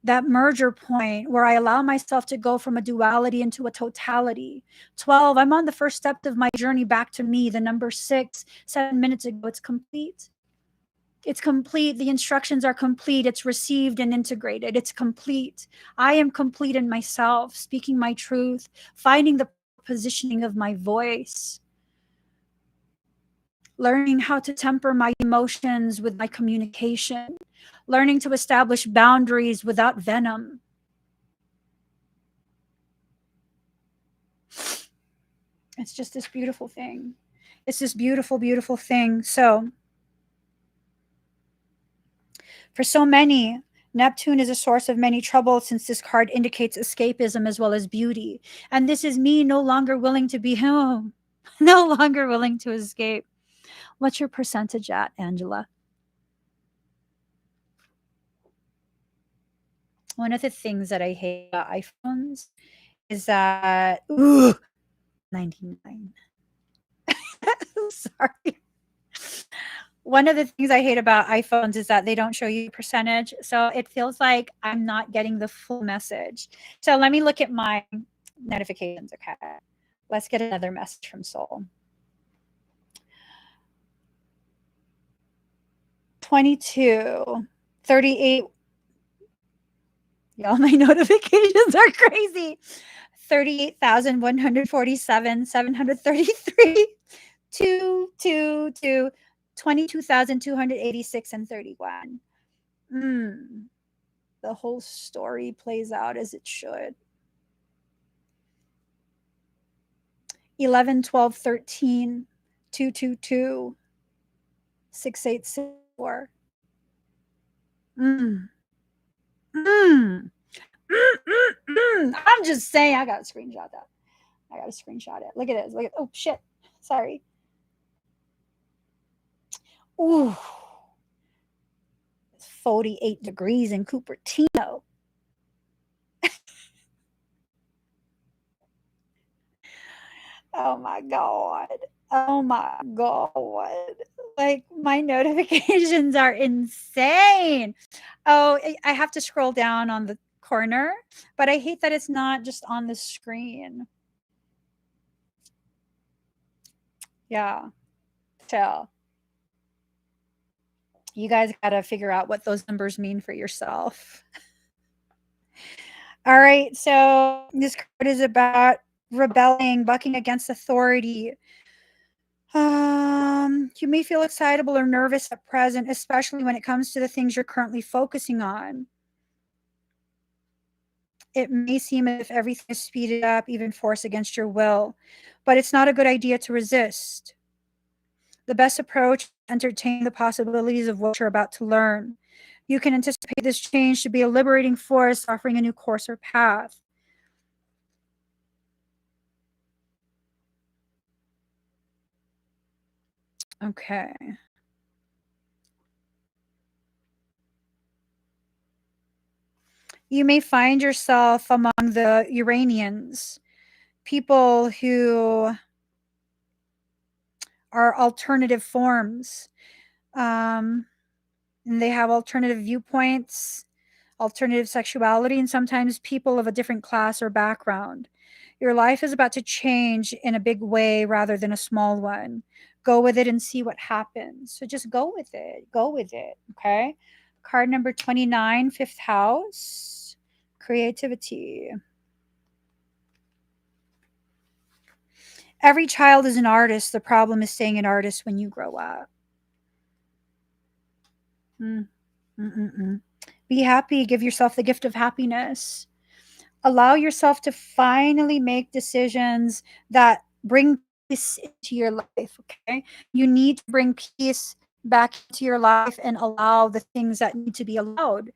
that merger point where I allow myself to go from a duality into a totality. 12, I'm on the first step of my journey back to me. The number 6, 7 minutes ago, it's complete. It's complete. The instructions are complete. It's received and integrated. It's complete. I am complete in myself, speaking my truth, finding the positioning of my voice, learning how to temper my emotions with my communication, learning to establish boundaries without venom. It's just this beautiful thing. It's this beautiful, beautiful thing. So, for so many, Neptune is a source of many trouble since this card indicates escapism as well as beauty. And this is me no longer willing to be home, no longer willing to escape. What's your percentage at, Angela? One of the things that I hate about iPhones is that, 99. Sorry. One of the things I hate about iPhones is that they don't show you percentage. So it feels like I'm not getting the full message. So let me look at my notifications. Okay. Let's get another message from Soul. 22, 38. Y'all, my notifications are crazy. 38,147, 733, 222, 22,286, and 31. The whole story plays out as it should. 11, 12, 13, 222, 6864. I'm just saying, I gotta screenshot that. I gotta screenshot it. Look at this. Look at, oh shit. Sorry. Ooh. 48 degrees in Cupertino. Oh my God. Oh my God. Like, my notifications are insane. Oh, I have to scroll down on the corner, but I hate that it's not just on the screen. Yeah. So you guys got to figure out what those numbers mean for yourself. All right. So this card is about rebelling, bucking against authority. You may feel excitable or nervous at present, especially when it comes to the things you're currently focusing on. It may seem as if everything is speeded up, even forced against your will, but it's not a good idea to resist. The best approach is to entertain the possibilities of what you're about to learn. You can anticipate this change to be a liberating force, offering a new course or path. Okay. You may find yourself among the Uranians, people who are alternative forms. And they have alternative viewpoints, alternative sexuality, and sometimes people of a different class or background. Your life is about to change in a big way rather than a small one. Go with it and see what happens. So just go with it. Go with it. Okay. Card number 29, 5th house, creativity. Every child is an artist. The problem is staying an artist when you grow up. Be happy. Give yourself the gift of happiness. Allow yourself to finally make decisions that bring peace into your life. Okay. You need to bring peace back into your life and allow the things that need to be allowed.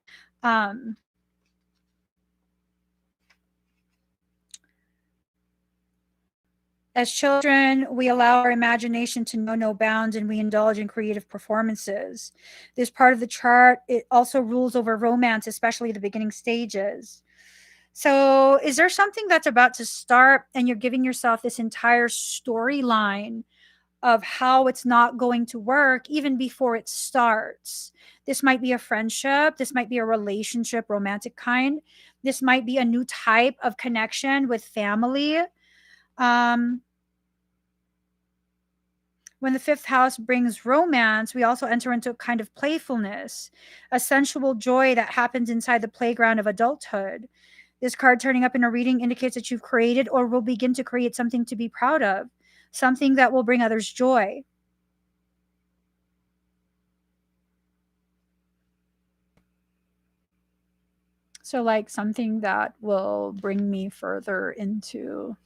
As children, we allow our imagination to know no bounds and we indulge in creative performances. This part of the chart, it also rules over romance, especially the beginning stages. So, is there something that's about to start and you're giving yourself this entire storyline of how it's not going to work even before it starts? This might be a friendship, this might be a relationship, romantic kind. This might be a new type of connection with family. When the fifth house brings romance, we also enter into a kind of playfulness, a sensual joy that happens inside the playground of adulthood. This card turning up in a reading indicates that you've created or will begin to create something to be proud of, something that will bring others joy. So, like something that will bring me further into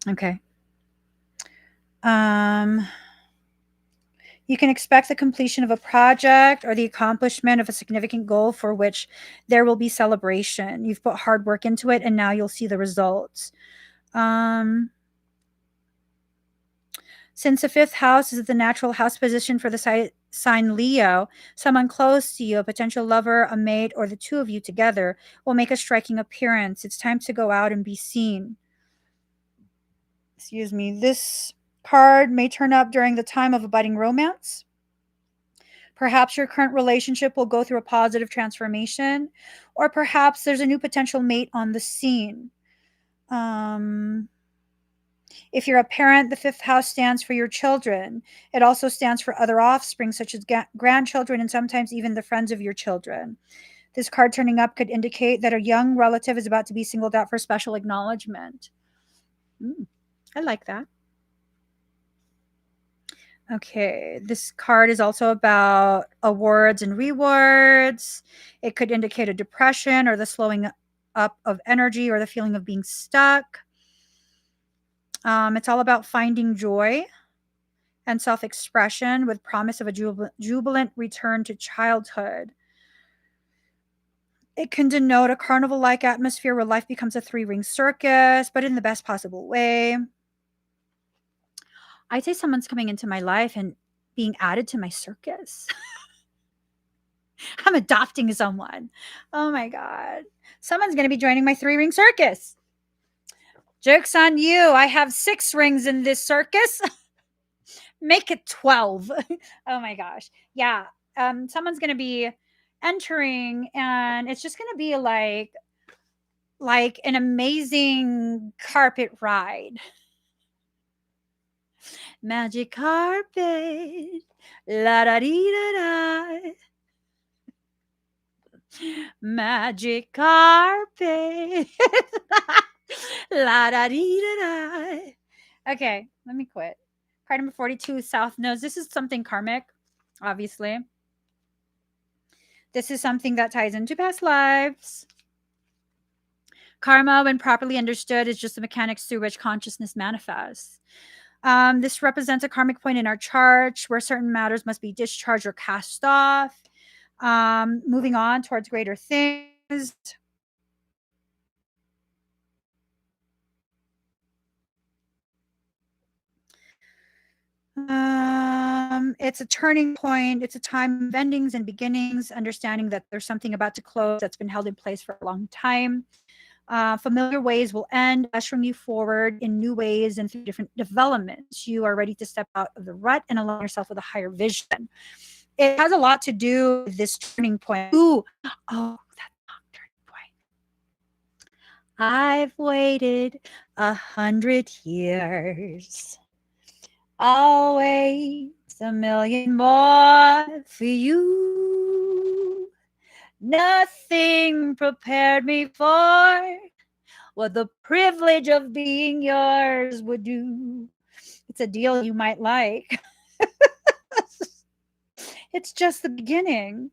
Okay. You can expect the completion of a project or the accomplishment of a significant goal for which there will be celebration. You've put hard work into it and now you'll see the results. Since the fifth house is the natural house position for the sign Leo, someone close to you, a potential lover, a mate, or the two of you together will make a striking appearance. It's time to go out and be seen. Excuse me. This card may turn up during the time of a budding romance. Perhaps your current relationship will go through a positive transformation, or perhaps there's a new potential mate on the scene. If you're a parent, the fifth house stands for your children. It also stands for other offspring, such as grandchildren and sometimes even the friends of your children. This card turning up could indicate that a young relative is about to be singled out for special acknowledgement. I like that. Okay, this card is also about awards and rewards. It could indicate a depression or the slowing up of energy or the feeling of being stuck. It's all about finding joy and self-expression with promise of a jubilant return to childhood. It can denote a carnival-like atmosphere where life becomes a three-ring circus, but in the best possible way. I'd say someone's coming into my life and being added to my circus. I'm adopting someone. Oh my God. Someone's going to be joining my three-ring circus. Joke's on you. I have 6 rings in this circus. Make it 12. Oh my gosh. Yeah. Someone's going to be entering and it's just going to be like an amazing carpet ride. Magic carpet. La da dee da da. Magic carpet. La da dee da da. Okay, let me quit. Card number 42, South Nodes. This is something karmic, obviously. This is something that ties into past lives. Karma, when properly understood, is just the mechanics through which consciousness manifests. This represents a karmic point in our chart where certain matters must be discharged or cast off. Moving on towards greater things. It's a turning point. It's a time of endings and beginnings, understanding that there's something about to close that's been held in place for a long time. Familiar ways will end, ushering you forward in new ways and through different developments. You are ready to step out of the rut and align yourself with a higher vision. It has a lot to do with this turning point. Ooh, oh, that's not a turning point. I've waited 100 years. I'll wait a million more for you. Nothing prepared me for what the privilege of being yours would do. It's a deal you might like. It's just the beginning.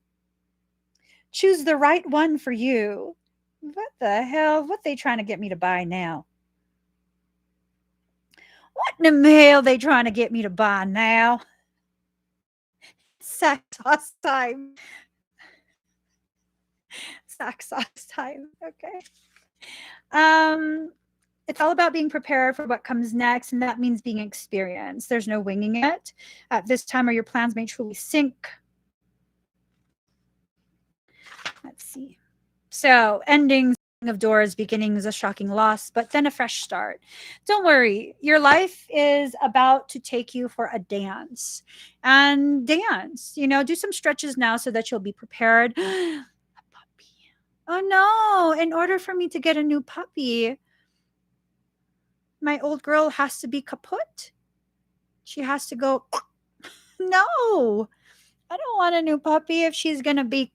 Choose the right one for you. What the hell? What they trying to get me to buy now? What in the hell they trying to get me to buy now? Sack sauce time. Sack sauce time. Okay. It's all about being prepared for what comes next, and that means being experienced. There's no winging it. At this time, or your plans may truly sink. Let's see. So, endings of doors, beginnings, a shocking loss, but then a fresh start. Don't worry, your life is about to take you for a dance. And dance, do some stretches now so that you'll be prepared. A puppy. Oh no, in order for me to get a new puppy, my old girl has to be kaput. She has to go. No, I don't want a new puppy if she's going to be.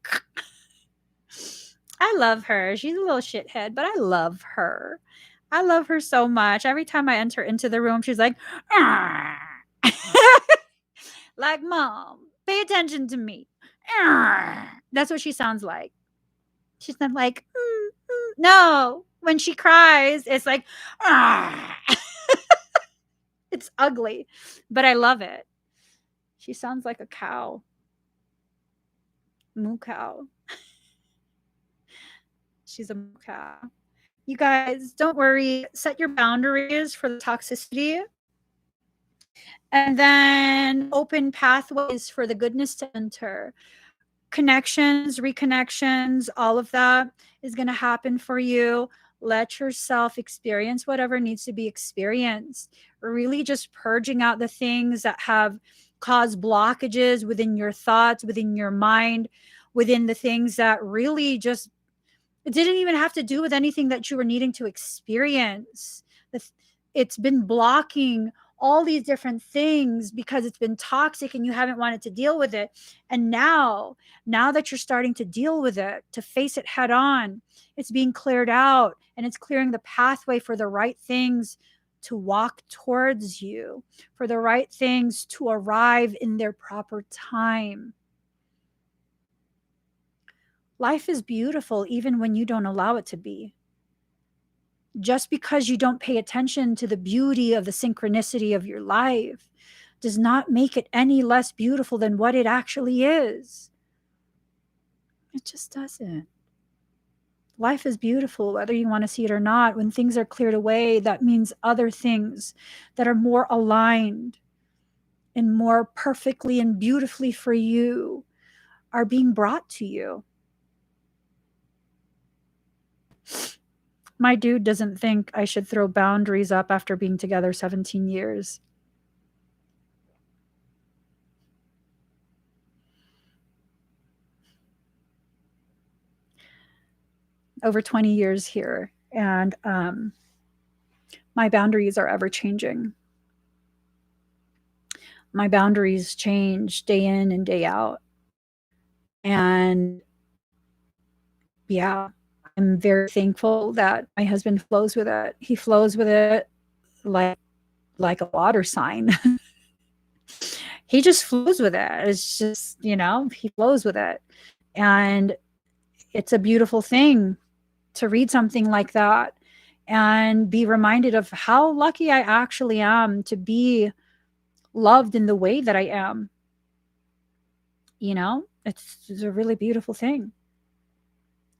I love her. She's a little shithead, but I love her. I love her so much. Every time I enter into the room, she's like, like, Mom, pay attention to me. That's what she sounds like. She's not like, no. When she cries, it's like, it's ugly, but I love it. She sounds like a cow. Moo cow. She's a moo cow. You guys, don't worry. Set your boundaries for the toxicity. And then open pathways for the goodness to enter. Connections, reconnections, all of that is going to happen for you. Let yourself experience whatever needs to be experienced. Really just purging out the things that have caused blockages within your thoughts, within your mind, within the things that really just, it didn't even have to do with anything that you were needing to experience. It's been blocking all these different things because it's been toxic and you haven't wanted to deal with it. And now that you're starting to deal with it, to face it head on, it's being cleared out and it's clearing the pathway for the right things to walk towards you, for the right things to arrive in their proper time. Life is beautiful even when you don't allow it to be. Just because you don't pay attention to the beauty of the synchronicity of your life does not make it any less beautiful than what it actually is. It just doesn't. Life is beautiful, whether you want to see it or not. When things are cleared away, that means other things that are more aligned and more perfectly and beautifully for you are being brought to you. My dude doesn't think I should throw boundaries up after being together 17 years. Over 20 years here, and my boundaries are ever changing. My boundaries change day in and day out. And yeah, I'm very thankful that my husband flows with it. He flows with it like a water sign. He just flows with it. It's just, he flows with it. And it's a beautiful thing to read something like that and be reminded of how lucky I actually am to be loved in the way that I am. It's a really beautiful thing.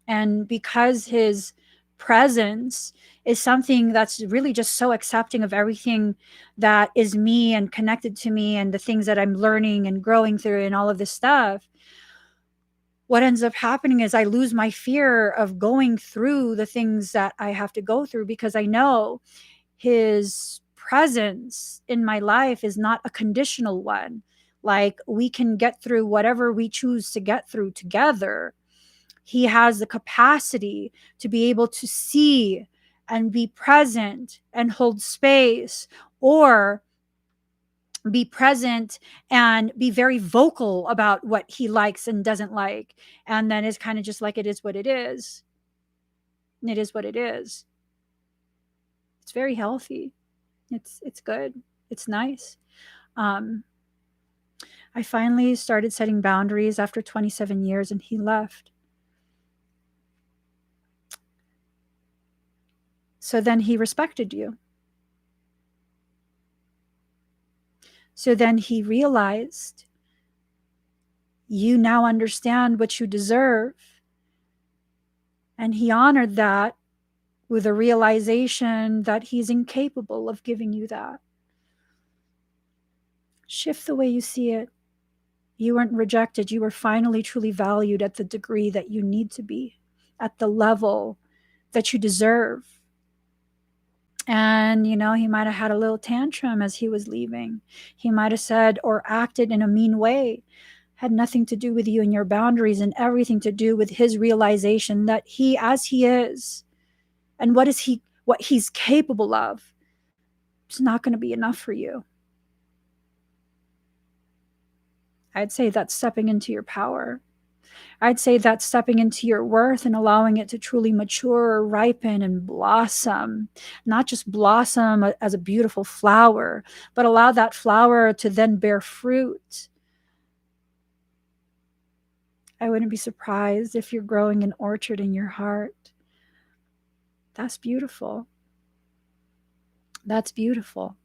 And because his presence is something that's really just so accepting of everything that is me and connected to me and the things that I'm learning and growing through and all of this stuff, what ends up happening is I lose my fear of going through the things that I have to go through, because I know his presence in my life is not a conditional one. Like, we can get through whatever we choose to get through together. He has the capacity to be able to see and be present and hold space, or be present and be very vocal about what he likes and doesn't like. And then it's kind of just like, it is what it is. It is what it is. It's very healthy. It's good. It's nice. I finally started setting boundaries after 27 years, and he left. So then he respected you. So then he realized you now understand what you deserve. And he honored that with a realization that he's incapable of giving you that. Shift the way you see it. You weren't rejected. You were finally truly valued at the degree that you need to be, at the level that you deserve. And, he might have had a little tantrum as he was leaving. He might have said or acted in a mean way. Had nothing to do with you and your boundaries, and everything to do with his realization that he, as he is, and what he's capable of, is not going to be enough for you. I'd say that's stepping into your power. I'd say that's stepping into your worth and allowing it to truly mature, ripen, and blossom. Not just blossom as a beautiful flower, but allow that flower to then bear fruit. I wouldn't be surprised if you're growing an orchard in your heart. That's beautiful. That's beautiful.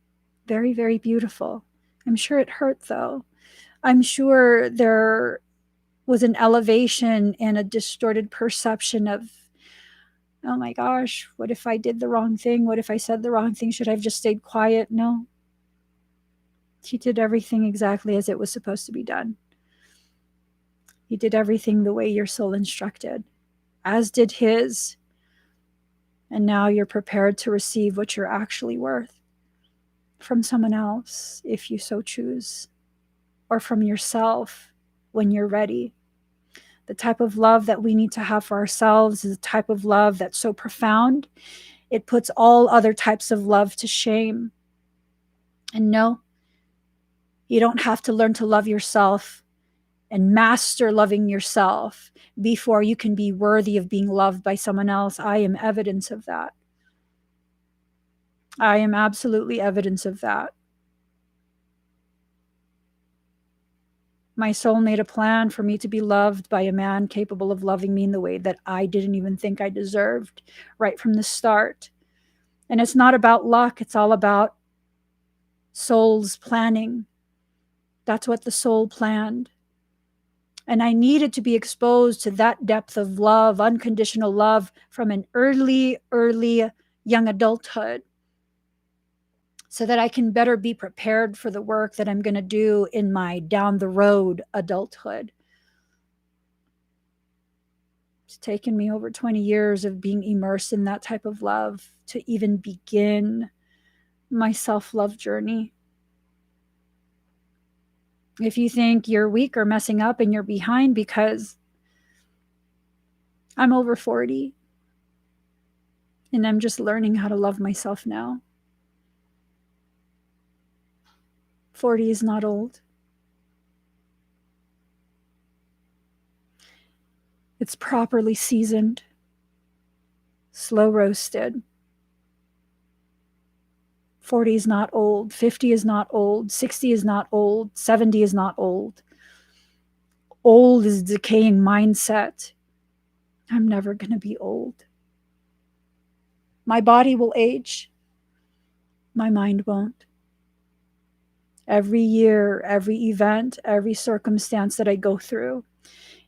Very, very beautiful. I'm sure it hurt, though. I'm sure there was an elevation and a distorted perception of, oh my gosh, what if I did the wrong thing? What if I said the wrong thing? Should I have just stayed quiet? No. He did everything exactly as it was supposed to be done. He did everything the way your soul instructed, as did his. And now you're prepared to receive what you're actually worth from someone else, if you so choose, or from yourself when you're ready. The type of love that we need to have for ourselves is a type of love that's so profound, it puts all other types of love to shame. And no, you don't have to learn to love yourself and master loving yourself before you can be worthy of being loved by someone else. I am evidence of that. I am absolutely evidence of that. My soul made a plan for me to be loved by a man capable of loving me in the way that I didn't even think I deserved right from the start. And it's not about luck. It's all about soul's planning. That's what the soul planned. And I needed to be exposed to that depth of love, unconditional love, from an early young adulthood, so that I can better be prepared for the work that I'm going to do in my down the road adulthood. It's taken me over 20 years of being immersed in that type of love to even begin my self-love journey. If you think you're weak or messing up and you're behind because I'm over 40 and I'm just learning how to love myself now. 40 is not old. It's properly seasoned, slow roasted. 40 is not old. 50 is not old. 60 is not old. 70 is not old. Old is decaying mindset. I'm never going to be old. My body will age. My mind won't. Every year, every event, every circumstance that I go through,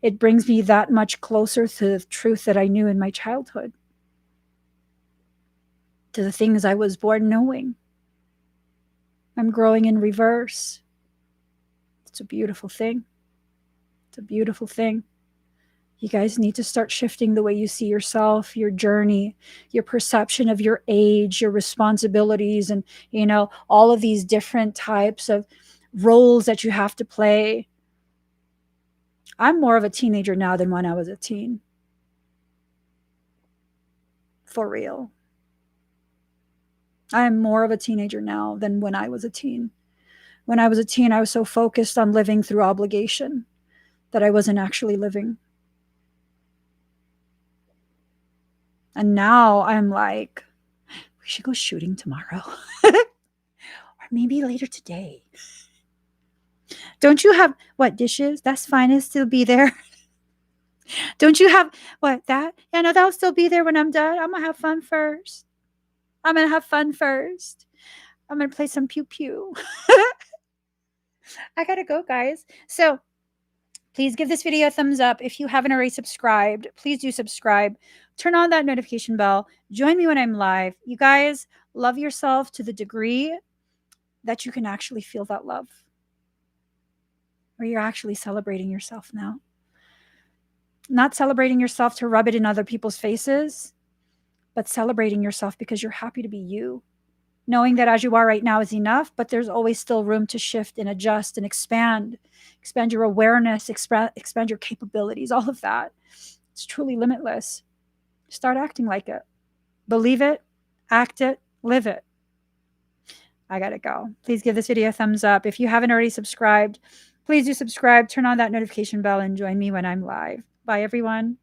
it brings me that much closer to the truth that I knew in my childhood, to the things I was born knowing. I'm growing in reverse. It's a beautiful thing. It's a beautiful thing. You guys need to start shifting the way you see yourself, your journey, your perception of your age, your responsibilities, and, all of these different types of roles that you have to play. I'm more of a teenager now than when I was a teen. For real. I am more of a teenager now than when I was a teen. When I was a teen, I was so focused on living through obligation that I wasn't actually living. And now I'm like, we should go shooting tomorrow. Or maybe later today. Don't you have what, dishes? That's fine. It'll still be there. Don't you have what, that? Yeah, no, that'll still be there when I'm done. I'm gonna have fun first. I'm gonna play some pew pew. I gotta go, guys. So please give this video a thumbs up. If you haven't already subscribed, please do subscribe. Turn on that notification bell. Join me when I'm live. You guys, love yourself to the degree that you can actually feel that love. Or you're actually celebrating yourself now. Not celebrating yourself to rub it in other people's faces, but celebrating yourself because you're happy to be you. Knowing that as you are right now is enough, but there's always still room to shift and adjust and expand your awareness, expand your capabilities, all of that. It's truly limitless. Start acting like it. Believe it, act it, live it. I gotta go. Please give this video a thumbs up. If you haven't already subscribed, please do subscribe, turn on that notification bell, and join me when I'm live. Bye, everyone.